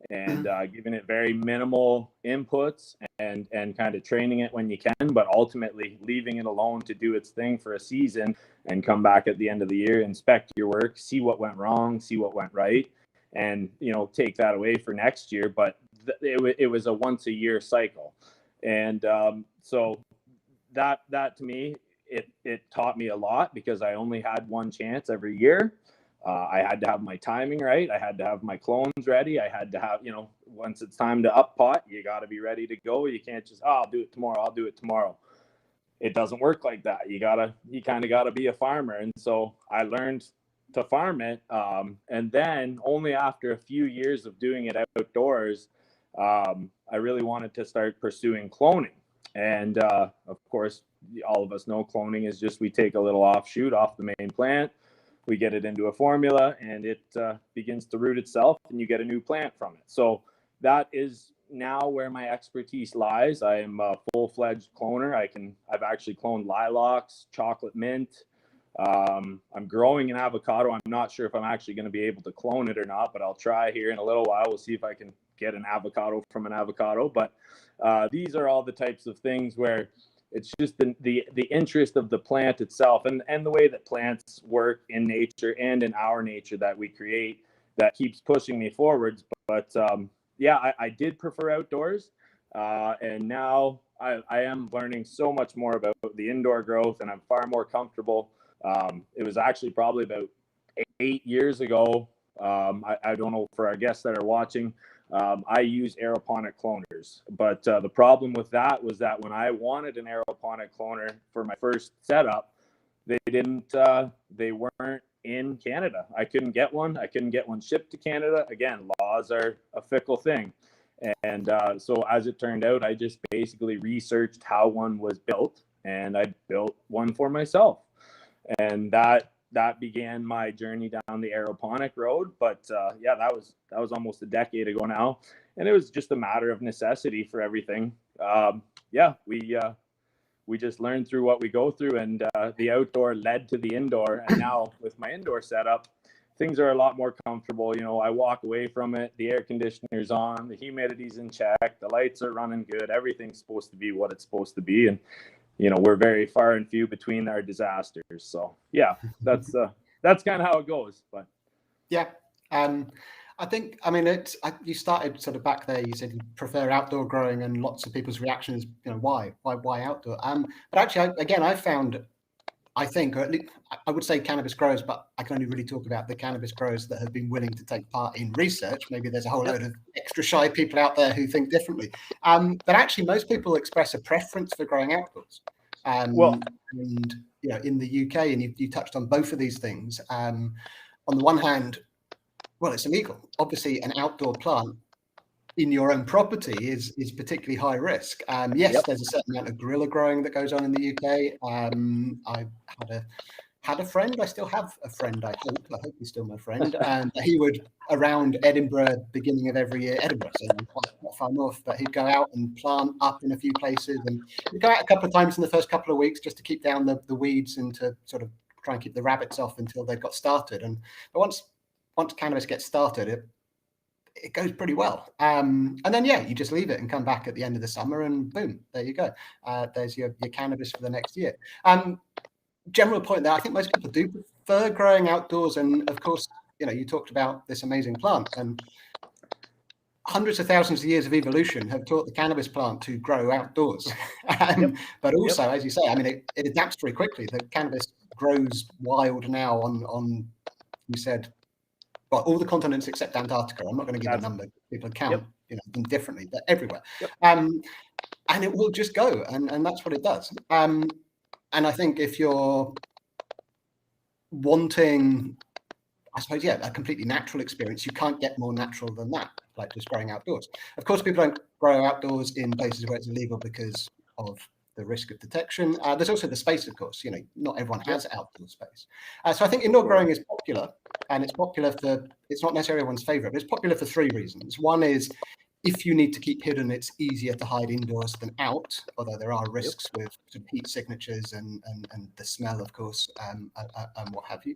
and giving it very minimal inputs and kind of training it when you can, but ultimately leaving it alone to do its thing for a season and come back at the end of the year, inspect your work, see what went wrong, see what went right, and take that away for next year. But it was a once a year cycle, and so that to me, it taught me a lot, because I only had one chance every year. I had to have my timing right. I had to have my clones ready. I had to have, once it's time to up pot, you got to be ready to go. You can't just, I'll do it tomorrow. It doesn't work like that. You kind of got to be a farmer. And so I learned to farm it. And then only after a few years of doing it outdoors, I really wanted to start pursuing cloning. And of course, all of us know cloning is just, we take a little offshoot off the main plant, we get it into a formula, and it begins to root itself, and you get a new plant from it. So that is now where my expertise lies. I am a full-fledged cloner. I've actually cloned lilacs, chocolate mint. I'm growing an avocado. I'm not sure if I'm actually going to be able to clone it or not, but I'll try here in a little while. We'll see if I can get an avocado from an avocado. But these are all the types of things where it's just the interest of the plant itself and the way that plants work in nature and in our nature that we create that keeps pushing me forwards. But I did prefer outdoors. And now I am learning so much more about the indoor growth, and I'm far more comfortable. It was actually probably about 8 years ago. I don't know, for our guests that are watching, I use Aeroponic cloners, but the problem with that was that when I wanted an Aeroponic cloner for my first setup, they weren't in Canada. I couldn't get one. I couldn't get one shipped to Canada. Again, laws are a fickle thing. And so as it turned out, I just basically researched how one was built, and I built one for myself. And that began my journey down the aeroponic road. But that was almost a decade ago now, and it was just a matter of necessity for everything. We just learned through what we go through, and the outdoor led to the indoor. And now with my indoor setup, things are a lot more comfortable. I walk away from it, the air conditioner's on, the humidity's in check, the lights are running good, everything's supposed to be what it's supposed to be. And we're very far and few between our disasters. So that's kind of how it goes. But I think, you started sort of back there, you said you prefer outdoor growing, and lots of people's reaction is, why outdoor? But actually, I found, I think, or at least I would say cannabis growers, but I can only really talk about the cannabis growers that have been willing to take part in research. Maybe there's a whole load of extra shy people out there who think differently. But actually, most people express a preference for growing outdoors. And in the UK, and you touched on both of these things. On the one hand, it's illegal. Obviously, an outdoor plant in your own property is particularly high risk. There's a certain amount of guerrilla growing that goes on in the UK. I had a friend. I still have a friend. I hope he's still my friend. And he would, around Edinburgh, beginning of every year, Edinburgh, so quite far north, but he'd go out and plant up in a few places, and he'd go out a couple of times in the first couple of weeks just to keep down the weeds and to sort of try and keep the rabbits off until they got started. But once cannabis gets started, it goes pretty well. And then, you just leave it and come back at the end of the summer, and boom, there you go. There's your cannabis for the next year. General point there, I think most people do prefer growing outdoors. And of course, you talked about this amazing plant, and hundreds of thousands of years of evolution have taught the cannabis plant to grow outdoors. But also, as you say, I mean, it adapts very quickly. The cannabis grows wild now on you said, well, all the continents except Antarctica. I'm not going to give a number. People count them differently, but everywhere. And it will just go, and that's what it does. And I think if you're wanting, I suppose, a completely natural experience, you can't get more natural than that, like just growing outdoors. Of course, people don't grow outdoors in places where it's illegal because of the risk of detection. There's also the space, of course. Not everyone has outdoor space. So I think indoor growing is popular, and it's popular it's not necessarily everyone's favorite, but it's popular for three reasons. One is, if you need to keep hidden, it's easier to hide indoors than out, although there are risks with sort of heat signatures and the smell, of course, and what have you.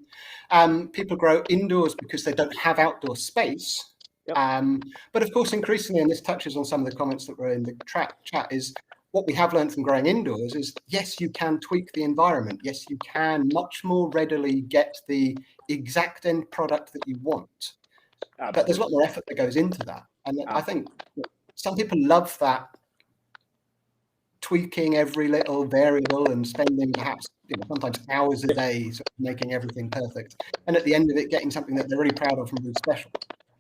People grow indoors because they don't have outdoor space. But of course, increasingly, and this touches on some of the comments that were in the chat, is what we have learned from growing indoors is, yes, you can tweak the environment. Yes, you can much more readily get the exact end product that you want. But there's a lot more effort that goes into that. And I think some people love that tweaking every little variable and spending perhaps sometimes hours a day sort of making everything perfect. And at the end of it, getting something that they're really proud of and really special.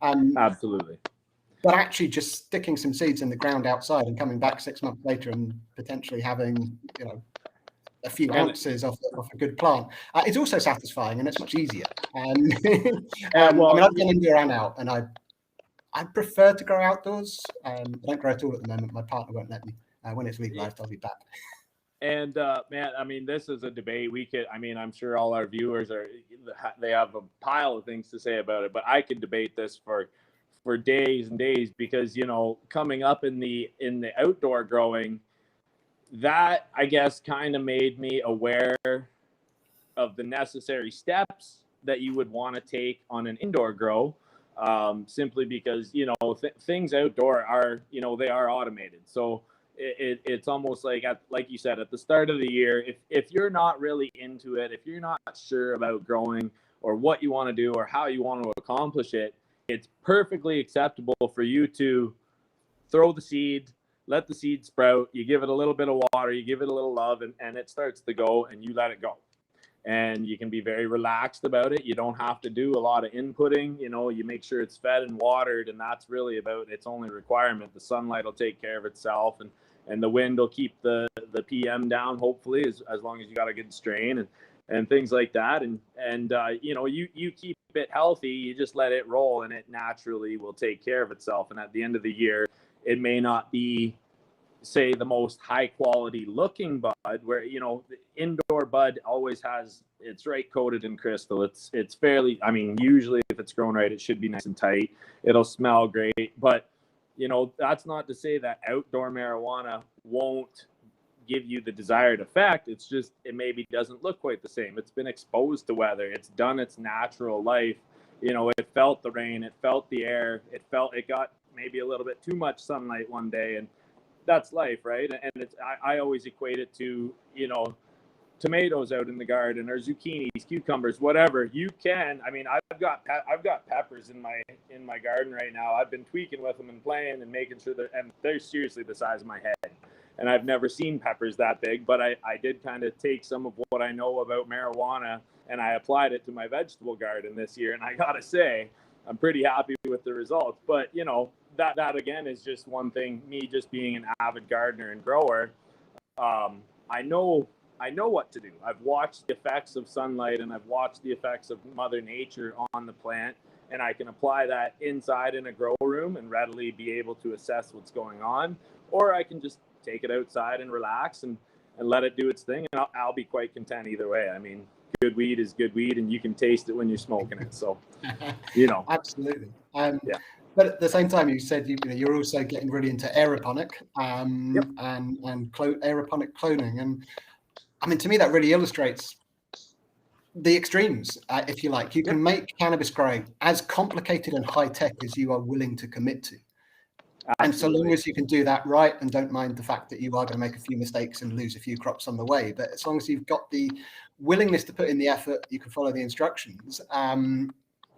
Absolutely. But actually just sticking some seeds in the ground outside and coming back 6 months later and potentially having, a few ounces off a good plant. It's also satisfying, and it's much easier. I mean, I've done indoor and out, and I prefer to grow outdoors. I don't grow at all at the moment. My partner won't let me. When it's legalized, I'll be back. And man, I mean, this is a debate. I'm sure all our viewers they have a pile of things to say about it, but I could debate this for days and days, because, coming up in the outdoor growing, that, I guess, kind of made me aware of the necessary steps that you would want to take on an indoor grow, simply because, things outdoor are, they are automated. So it's almost like you said, at the start of the year, if you're not really into it, if you're not sure about growing or what you want to do or how you want to accomplish it, it's perfectly acceptable for you to throw the seed, let the seed sprout, you give it a little bit of water, you give it a little love, and it starts to go, and you let it go. And you can be very relaxed about it. You don't have to do a lot of inputting. You make sure it's fed and watered, and that's really about its only requirement. The sunlight will take care of itself, and the wind will keep the PM down, hopefully, as long as you got a good strain and things like that. And you keep it healthy, you just let it roll, and it naturally will take care of itself. And at the end of the year, it may not be, say, the most high quality looking bud, where, the indoor bud always has, it's right coated in crystal. It's fairly, usually if it's grown right, it should be nice and tight. It'll smell great. But, that's not to say that outdoor marijuana won't give you the desired effect. It's just, it maybe doesn't look quite the same. It's been exposed to weather. It's done its natural life. It felt the rain, it felt the air, it got maybe a little bit too much sunlight one day, and that's life, right? And I always equate it to, tomatoes out in the garden, or zucchinis, cucumbers, whatever. You can, I've got peppers in my garden right now. I've been tweaking with them and playing and making sure and they're seriously the size of my head. And I've never seen peppers that big, but I did kind of take some of what I know about marijuana and I applied it to my vegetable garden this year. And I gotta say, I'm pretty happy with the results. But that again is just one thing. Me just being an avid gardener and grower, I know what to do. I've watched the effects of sunlight and I've watched the effects of Mother Nature on the plant, and I can apply that inside in a grow room and readily be able to assess what's going on. Or I can just take it outside and relax and let it do its thing, and I'll be quite content either way. Good weed is good weed, and you can taste it when you're smoking it. So, Absolutely. But at the same time, you said you're also getting really into aeroponic and aeroponic cloning, and to me that really illustrates the extremes, if you like. You can make cannabis growing as complicated and high tech as you are willing to commit to. Absolutely. And so long as you can do that right and don't mind the fact that you are going to make a few mistakes and lose a few crops on the way, but as long as you've got the willingness to put in the effort, you can follow the instructions.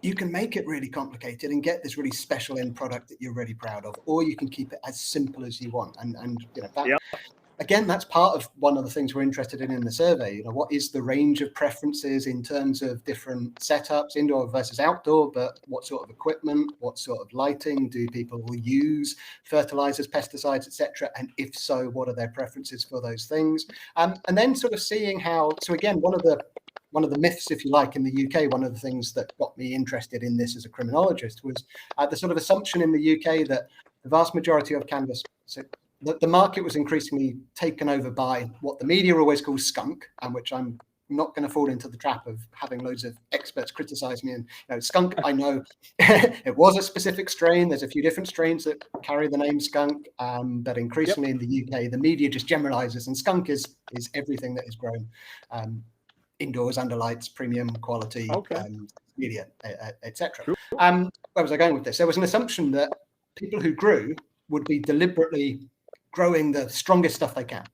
you can make it really complicated and get this really special end product that you're really proud of, or you can keep it as simple as you want. And you know, that, Yep. again, that's part of one of the things we're interested in the survey. You know, what is the range of preferences in terms of different setups, indoor versus outdoor, but what sort of equipment, what sort of lighting do people use, fertilizers, pesticides, etc. And if so, what are their preferences for those things? And then sort of seeing how, so again, one of the myths, if you like, in the UK, one of the things that got me interested in this as a criminologist was the sort of assumption in the UK that the vast majority of cannabis, so the market was increasingly taken over by what the media always calls skunk, and which I'm not going to fall into the trap of having loads of experts criticize me. And skunk, I know it was a specific strain. There's a few different strains that carry the name skunk, but increasingly in the UK, the media just generalizes, and skunk is everything that is grown indoors under lights, premium quality, media, etc. Where was I going with this? There was an assumption that people who grew would be deliberately growing the strongest stuff they can,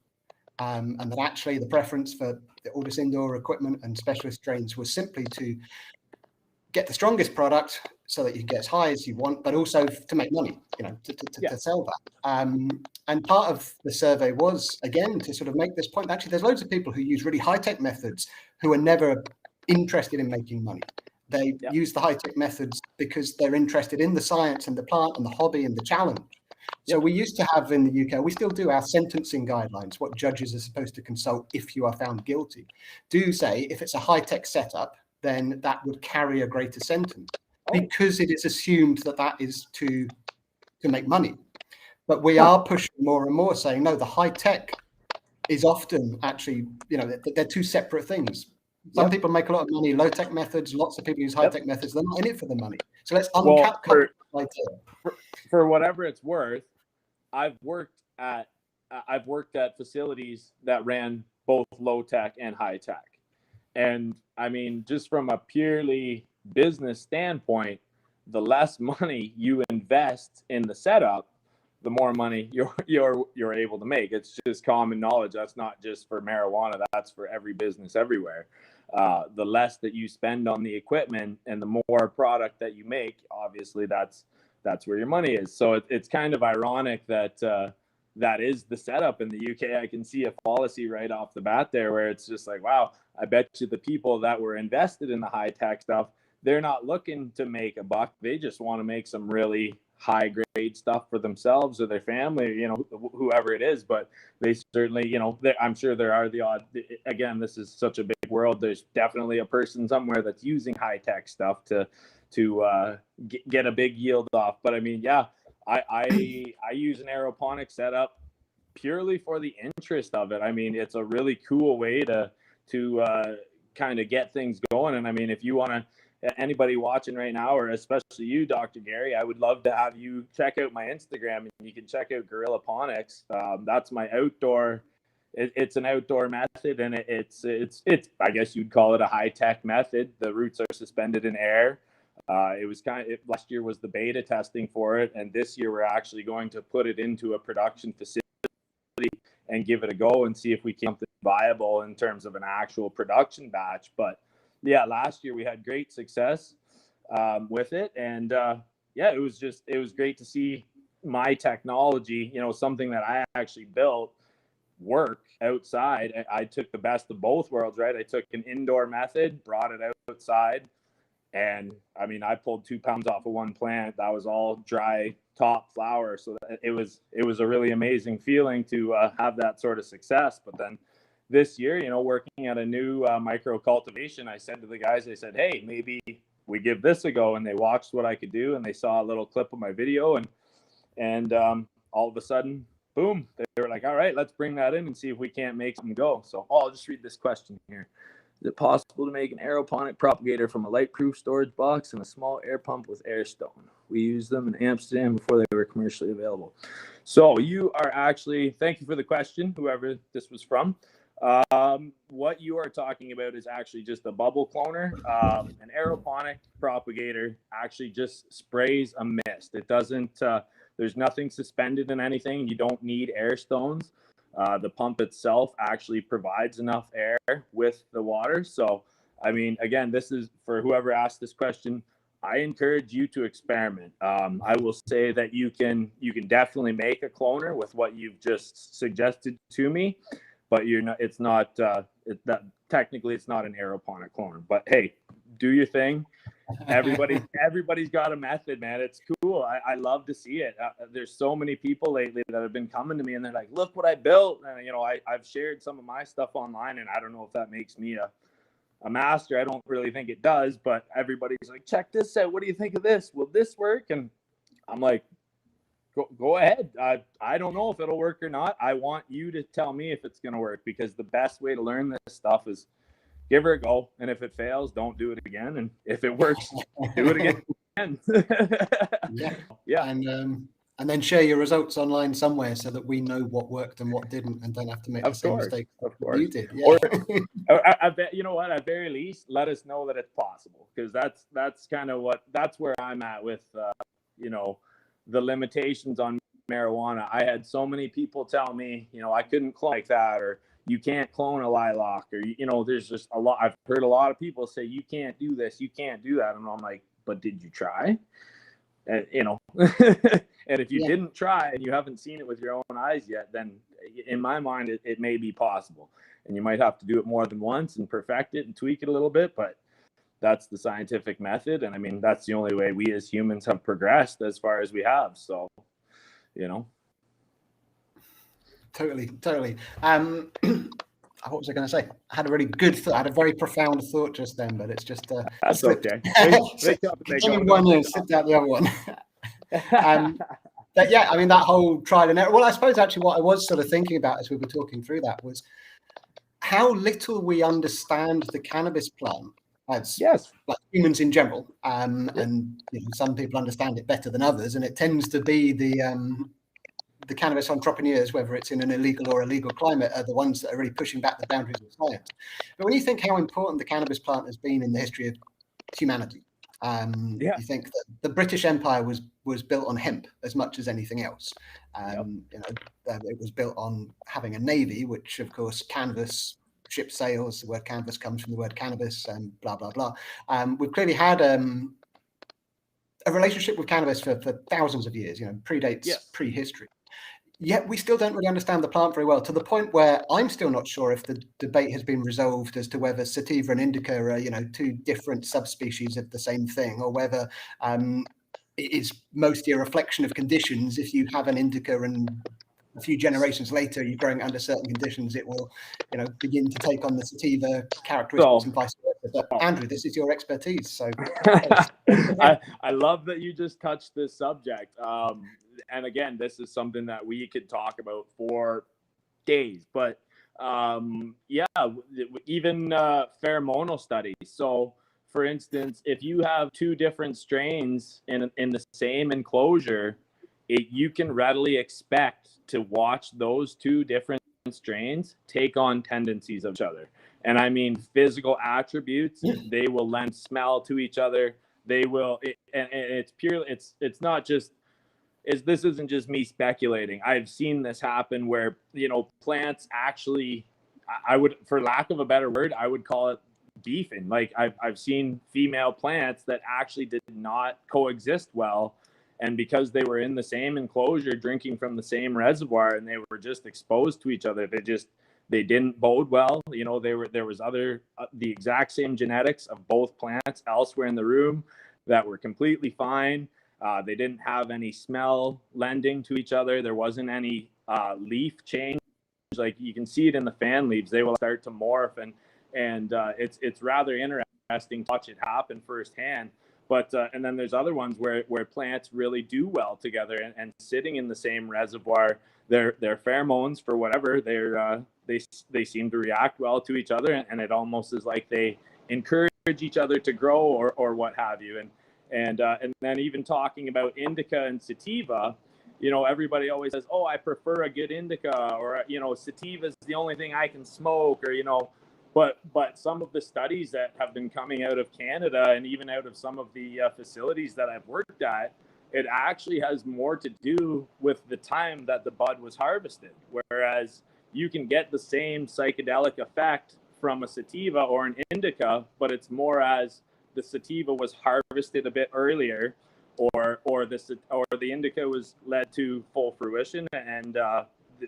and that actually the preference for all this indoor equipment and specialist strains was simply to get the strongest product so that you can get as high as you want, but also to make money, to sell that. And part of the survey was, again, to sort of make this point. Actually, there's loads of people who use really high-tech methods who are never interested in making money. They use the high-tech methods because they're interested in the science and the plant and the hobby and the challenge. So we used to have in the UK, we still do, our sentencing guidelines, what judges are supposed to consult if you are found guilty, do say if it's a high-tech setup, then that would carry a greater sentence because it is assumed that that is to make money. But we are pushing more and more saying, no, the high-tech is often actually, they're two separate things. Some people make a lot of money, low-tech methods, lots of people use high-tech methods. They're not in it for the money. So let's uncap for whatever it's worth, I've worked at facilities that ran both low-tech and high-tech. And I mean, just from a purely business standpoint, the less money you invest in the setup, the more money you're able to make. It's just common knowledge. That's not just for marijuana. That's for every business everywhere. The less that you spend on the equipment and the more product that you make, obviously that's where your money is. So it's kind of ironic that that is the setup in the UK. I can see a policy right off the bat there where it's just like, wow, I bet you the people that were invested in the high tech stuff, they're not looking to make a buck. They just want to make some really high grade stuff for themselves or their family, whoever it is. But they certainly, I'm sure there are the odd, again, this is such a big world. There's definitely a person somewhere that's using high tech stuff to get a big yield off. But I mean, I use an aeroponic setup purely for the interest of it. I mean, it's a really cool way to kind of get things going. And I mean, if you want to, anybody watching right now, or especially you, Dr. Gary, I would love to have you check out my Instagram, and you can check out Gorillaponics. That's my outdoor. It's an outdoor method, and it's I guess you'd call it a high tech method. The roots are suspended in air. It was last year was the beta testing for it, and this year we're actually going to put it into a production facility and give it a go and see if we can something viable in terms of an actual production batch. But yeah, last year we had great success with it, and it was great to see my technology, something that I actually built, work outside. I took the best of both worlds, right? I took an indoor method, brought it outside. And I mean, I pulled 2 pounds off of one plant. That was all dry top flower. So it was a really amazing feeling to have that sort of success. But then this year, working at a new micro cultivation, I said to the guys, I said, hey, maybe we give this a go. And they watched what I could do, and they saw a little clip of my video, and all of a sudden, boom, they were like, all right, let's bring that in and see if we can't make something go. So I'll just read this question here. Is it possible to make an aeroponic propagator from a light-proof storage box and a small air pump with air stone? We used them in Amsterdam before they were commercially available. So you are actually, thank you for the question, whoever this was from. What you are talking about is actually just a bubble cloner. An aeroponic propagator actually just sprays a mist. It doesn't, there's nothing suspended in anything. You don't need air stones. The pump itself actually provides enough air with the water. So, I mean, again, this is for whoever asked this question. I encourage you to experiment. I will say that you can definitely make a cloner with what you've just suggested to me, but it's not technically it's not an aeroponic cloner. But hey, do your thing. Everybody's got a method, man. It's cool. I love to see it. There's so many people lately that have been coming to me and they're like, look what I built. And I've shared some of my stuff online, and I don't know if that makes me a master. I don't really think it does, but everybody's like, check this out. What do you think of this? Will this work? And I'm like, go ahead. I don't know if it'll work or not. I want you to tell me if it's going to work, because the best way to learn this stuff is give her a go. And if it fails, don't do it again. And if it works, do it again. Yeah. And then share your results online somewhere so that we know what worked and what didn't, and don't have to make the same mistake you did. Yeah. Or I bet, you know what, at very least, let us know that it's possible, because that's kind of that's where I'm at with, the limitations on marijuana. I had so many people tell me, I couldn't clone like that, or you can't clone a lilac, or, there's just a lot. I've heard a lot of people say, you can't do this, you can't do that. And I'm like, but did you try? And if you didn't try and you haven't seen it with your own eyes yet, then in my mind, it may be possible. And you might have to do it more than once and perfect it and tweak it a little bit. But that's the scientific method. And I mean, that's the only way we as humans have progressed as far as we have. So, Totally. What was I going to say? I had a really good thought. I had a very profound thought just then, but it's just that's okay. Sit one and sit out the other one. But yeah, I mean, that whole trial and error. Well, I suppose actually what I was sort of thinking about as we were talking through that was how little we understand the cannabis plant as like humans in general. And some people understand it better than others, and it tends to be the cannabis entrepreneurs, whether it's in an illegal or a legal climate, are the ones that are really pushing back the boundaries of science. But when you think how important the cannabis plant has been in the history of humanity, you think that the British Empire was built on hemp as much as anything else. It was built on having a navy, which of course canvas, ship sails. The word canvas comes from the word cannabis, and blah blah blah. We've clearly had a relationship with cannabis for thousands of years. Predates prehistory. Yet we still don't really understand the plant very well, to the point where I'm still not sure if the debate has been resolved as to whether sativa and indica are, two different subspecies of the same thing, or whether it is mostly a reflection of conditions. If you have an indica and a few generations later you're growing under certain conditions, it will, begin to take on the sativa characteristics and vice versa. But Andrew, this is your expertise, so I love that you just touched this subject. And again, this is something that we could talk about for days, but even pheromonal studies. So for instance, if you have two different strains in the same enclosure, you can readily expect to watch those two different strains take on tendencies of each other. And I mean physical attributes. They will lend smell to each other. They will, and it's purely, it's not just, this isn't just me speculating. I've seen this happen where, plants actually, I would, for lack of a better word, I would call it beefing. Like I've seen female plants that actually did not coexist well. And because they were in the same enclosure, drinking from the same reservoir, and they were just exposed to each other, they didn't bode well. There was the exact same genetics of both plants elsewhere in the room that were completely fine. They didn't have any smell lending to each other. There wasn't any leaf change. Like you can see it in the fan leaves. They will start to morph, and it's rather interesting to watch it happen firsthand. But and then there's other ones where plants really do well together, and sitting in the same reservoir, their pheromones, for whatever, they seem to react well to each other, and it almost is like they encourage each other to grow or what have you. And then even talking about indica and sativa, everybody always says, oh, I prefer a good indica, or sativa is the only thing I can smoke, or But some of the studies that have been coming out of Canada, and even out of some of the facilities that I've worked at, it actually has more to do with the time that the bud was harvested. Whereas you can get the same psychedelic effect from a sativa or an indica, but it's more as the sativa was harvested a bit earlier, or the indica was led to full fruition, and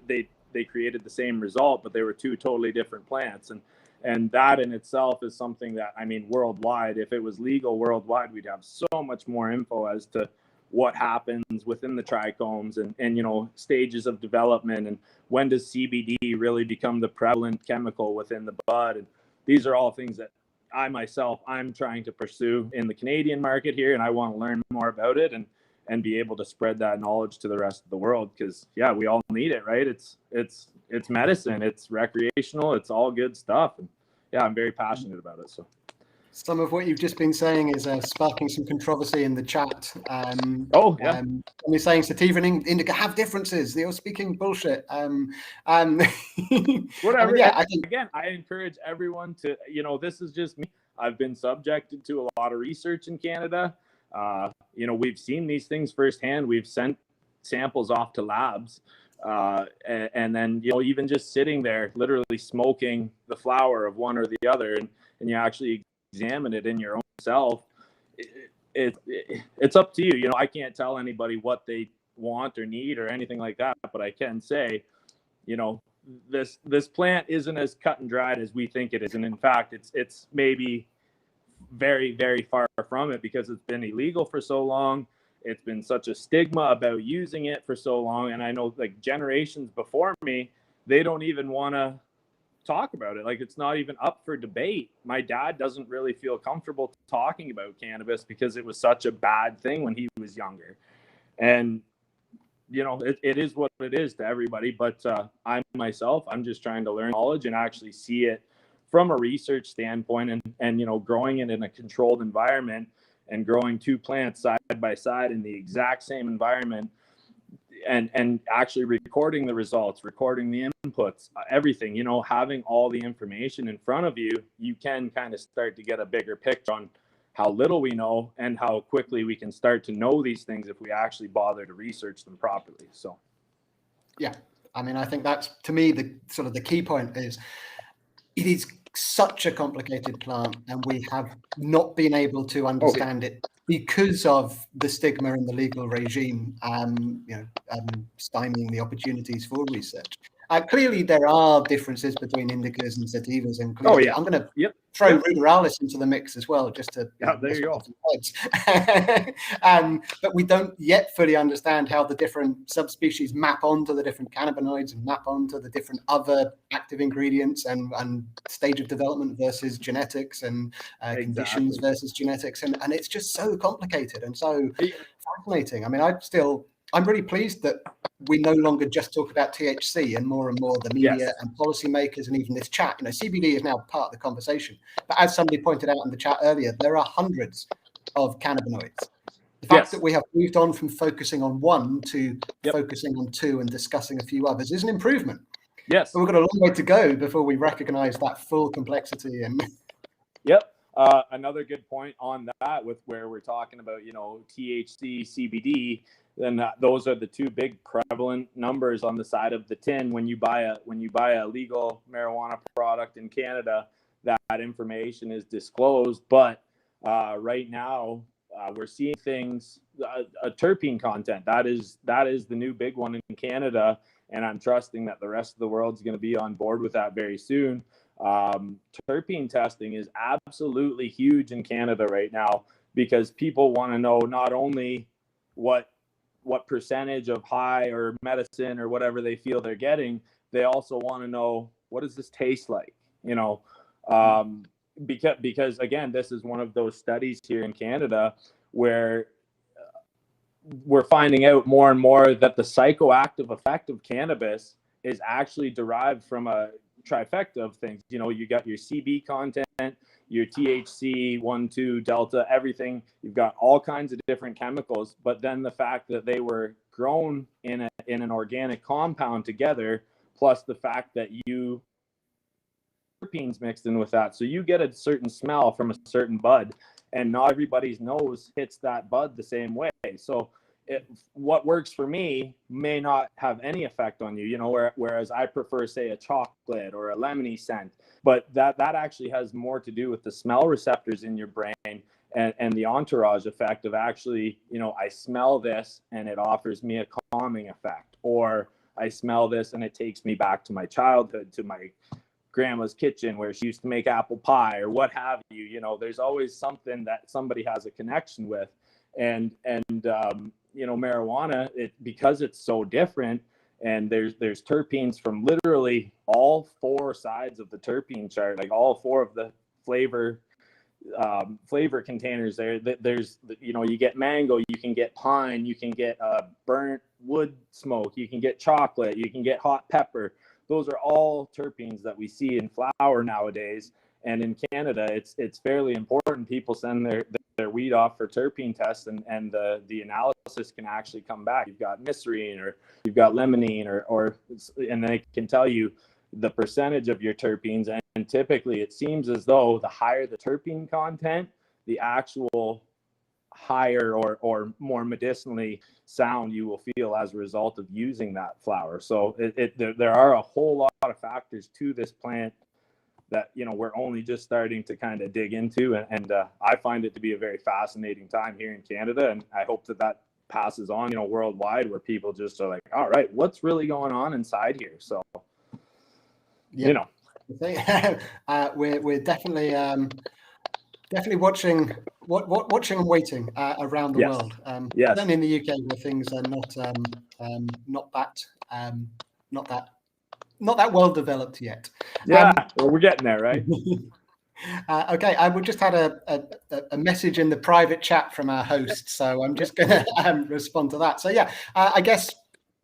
they created the same result, but they were two totally different plants. And that in itself is something that, I mean, worldwide, if it was legal worldwide, we'd have so much more info as to what happens within the trichomes and you know, stages of development, and when does CBD really become the prevalent chemical within the bud. And these are all things that I'm trying to pursue in the Canadian market here, and I want to learn more about it and be able to spread that knowledge to the rest of the world, because yeah, we all need it, right? It's medicine, it's recreational, it's all good stuff. And yeah, I'm very passionate about it. So some of what you've just been saying is sparking some controversy in the chat. You're saying sativa and indica have differences. You're speaking bullshit. Whatever. I think, again, I encourage everyone to, you know, this is just me. I've been subjected to a lot of research in Canada. You know, we've seen these things firsthand. We've sent samples off to labs. And then, you know, even just sitting there, literally smoking the flower of one or the other, and you actually examine it in your own self, it's up to you. You know, I can't tell anybody what they want or need or anything like that, but I can say, you know, this plant isn't as cut and dried as we think it is, and in fact, it's maybe very, very far from it, because it's been illegal for so long. It's been such a stigma about using it for so long, and I know like generations before me, they don't even want to talk about it. Like, it's not even up for debate. My dad doesn't really feel comfortable talking about cannabis because it was such a bad thing when he was younger. And you know, it is what it is to everybody, but I'm just trying to learn knowledge and actually see it from a research standpoint, and you know, growing it in a controlled environment and growing two plants side by side in the exact same environment, and actually recording the results, recording the inputs, everything, you know, having all the information in front of you, you can kind of start to get a bigger picture on how little we know and how quickly we can start to know these things if we actually bother to research them properly. So yeah, I mean, I think that's, to me, the sort of the key point is it is such a complicated plant, and we have not been able to understand it because of the stigma in the legal regime, stymieing the opportunities for research. Clearly, there are differences between indicas and sativas, and clearly, I'm going to throw ruderalis into the mix as well, just to there you go. But we don't yet fully understand how the different subspecies map onto the different cannabinoids and map onto the different other active ingredients and stage of development versus genetics, and conditions versus genetics, and it's just so complicated and so fascinating. I mean, I'm really pleased that we no longer just talk about THC, and more the media and policymakers, and even this chat. You know, CBD is now part of the conversation. But as somebody pointed out in the chat earlier, there are hundreds of cannabinoids. The fact that we have moved on from focusing on one to focusing on two and discussing a few others is an improvement. Yes. But we've got a long way to go before we recognize that full complexity. And another good point on that, with where we're talking about, you know, THC, CBD, then those are the two big prevalent numbers on the side of the tin when you buy a legal marijuana product in Canada. That information is disclosed, but right now we're seeing things, a terpene content that is the new big one in Canada, and I'm trusting that the rest of the world's going to be on board with that very soon. Terpene testing is absolutely huge in Canada right now, because people want to know not only what percentage of high or medicine or whatever they feel they're getting, they also want to know, what does this taste like, you know, because again, this is one of those studies here in Canada where we're finding out more and more that the psychoactive effect of cannabis is actually derived from a trifecta of things. You know, you got your CB content, your THC, 1, 2, delta, everything. You've got all kinds of different chemicals, but then the fact that they were grown in an organic compound together, plus the fact that you terpenes mixed in with that, so you get a certain smell from a certain bud, and not everybody's nose hits that bud the same way. So what works for me may not have any effect on you, you know, whereas I prefer, say, a chocolate or a lemony scent, but that actually has more to do with the smell receptors in your brain and the entourage effect of actually, I smell this and it offers me a calming effect, or I smell this and it takes me back to my childhood, to my grandma's kitchen where she used to make apple pie, or what have you. There's always something that somebody has a connection with, and marijuana, because it's so different, and there's terpenes from literally all four sides of the terpene chart, like all four of the flavor containers there's you get mango, you can get pine, you can get burnt wood smoke, you can get chocolate, you can get hot pepper. Those are all terpenes that we see in flower nowadays. And in Canada, it's fairly important. People send their weed off for terpene tests, and the analysis can actually come back. You've got myserine, or you've got limonene, and they can tell you the percentage of your terpenes. And typically it seems as though the higher the terpene content, the actual higher or more medicinally sound you will feel as a result of using that flower. So there are a whole lot of factors to this plant that we're only just starting to kind of dig into, and I find it to be a very fascinating time here in Canada, and I hope that passes on worldwide, where people just are like, all right, what's really going on inside here? So yeah. We're definitely watching and waiting around the world. Yes. Then in the UK, where things are not that well developed yet. Yeah, well, we're getting there, right? Okay, we just had a message in the private chat from our host, so I'm just going to respond to that. So yeah, I guess.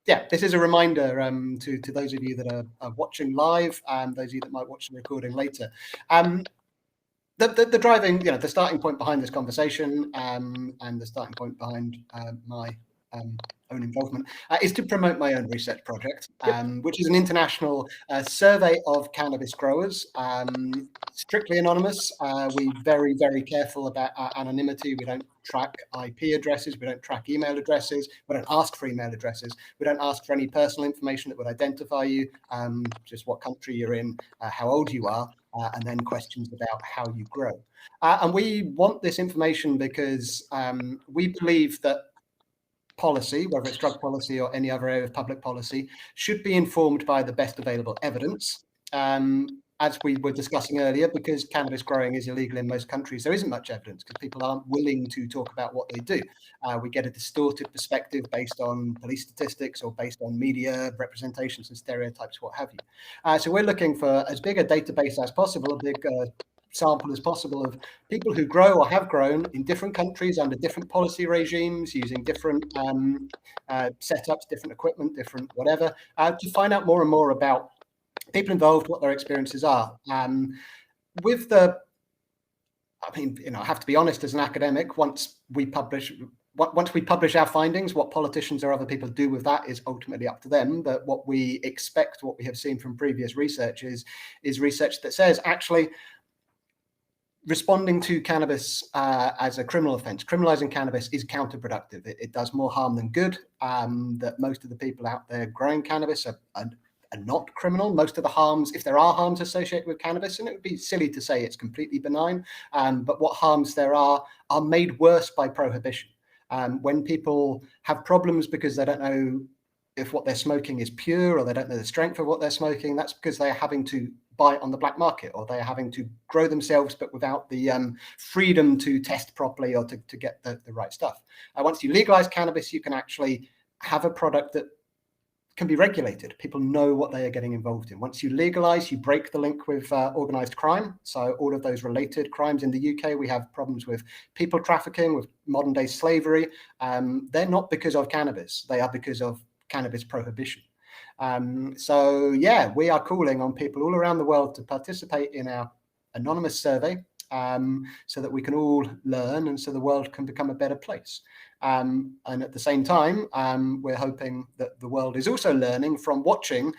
Yeah, this is a reminder to those of you that are watching live, and those of you that might watch the recording later. The driving, the starting point behind this conversation, and the starting point behind my own involvement is to promote my own research project, which is an international survey of cannabis growers, strictly anonymous. We're very, very careful about our anonymity. We don't track IP addresses. We don't track email addresses. We don't ask for email addresses. We don't ask for any personal information that would identify you, just what country you're in, how old you are, and then questions about how you grow. And we want this information because we believe that policy, whether it's drug policy or any other area of public policy, should be informed by the best available evidence. As we were discussing earlier, because cannabis growing is illegal in most countries, there isn't much evidence because people aren't willing to talk about what they do. We get a distorted perspective based on police statistics or based on media representations and stereotypes, what have you. So we're looking for as big a database as possible, a big sample as possible of people who grow or have grown in different countries under different policy regimes, using different setups, different equipment, different whatever, to find out more and more about people involved, what their experiences are. I have to be honest, as an academic, once we publish our findings, what politicians or other people do with that is ultimately up to them. But what we expect, what we have seen from previous research is research that says actually responding to cannabis as a criminal offense, criminalizing cannabis is counterproductive. It does more harm than good. That most of the people out there growing cannabis are not criminal. Most of the harms, if there are harms associated with cannabis, and it would be silly to say it's completely benign, but what harms there are made worse by prohibition. When people have problems because they don't know if what they're smoking is pure, or they don't know the strength of what they're smoking, that's because they're having to buy it on the black market, or they're having to grow themselves, but without the freedom to test properly or to get the right stuff. Once you legalize cannabis, you can actually have a product that can be regulated. People know what they are getting involved in. Once you legalize, you break the link with organized crime. So all of those related crimes in the UK, we have problems with people trafficking, with modern day slavery. They're not because of cannabis. They are because of cannabis prohibition. So yeah, we are calling on people all around the world to participate in our anonymous survey, so that we can all learn and so the world can become a better place. And at the same time, we're hoping that the world is also learning from watching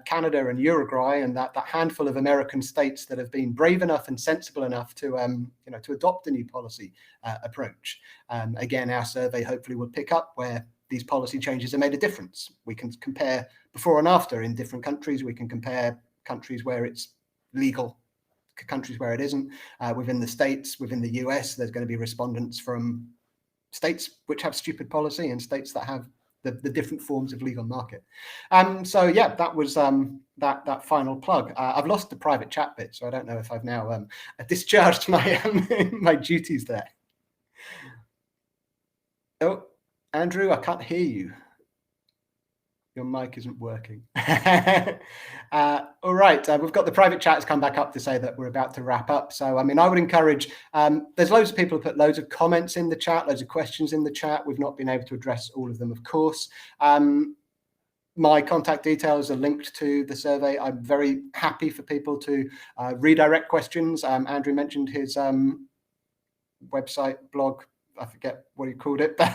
Canada and Uruguay and that handful of American states that have been brave enough and sensible enough to adopt a new policy approach. Again, our survey hopefully will pick up where these policy changes have made a difference. We can compare before and after in different countries. We can compare countries where it's legal countries where it isn't. Within the states, within the US, there's going to be respondents from states which have stupid policy and states that have the different forms of legal market. So yeah, that was that final plug. I've lost the private chat bit, so I don't know if I've now discharged my my duties there. Oh, Andrew, I can't hear you. Your mic isn't working. All right, we've got the private chat has come back up to say that we're about to wrap up. So, I mean, I would encourage, there's loads of people who put loads of comments in the chat, loads of questions in the chat. We've not been able to address all of them, of course. My contact details are linked to the survey. I'm very happy for people to redirect questions. Andrew mentioned his website, blog, I forget what he called it, but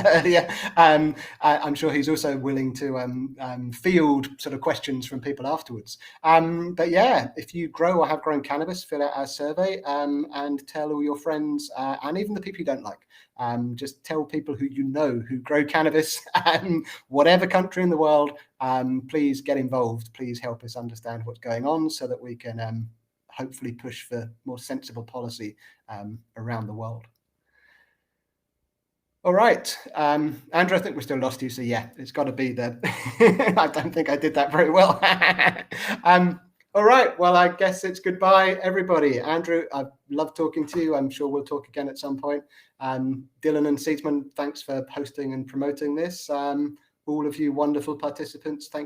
earlier, I'm sure he's also willing to field sort of questions from people afterwards. But yeah, if you grow or have grown cannabis, fill out our survey and tell all your friends and even the people you don't like. Just tell people who you know who grow cannabis, whatever country in the world, please get involved. Please help us understand what's going on so that we can hopefully push for more sensible policy around the world. All right, Andrew, I think we still lost you. So yeah, it's got to be the, I don't think I did that very well. All right, well, I guess it's goodbye, everybody. Andrew, I've loved talking to you. I'm sure we'll talk again at some point. Dylan and Seedsman, thanks for hosting and promoting this. All of you wonderful participants, thank you.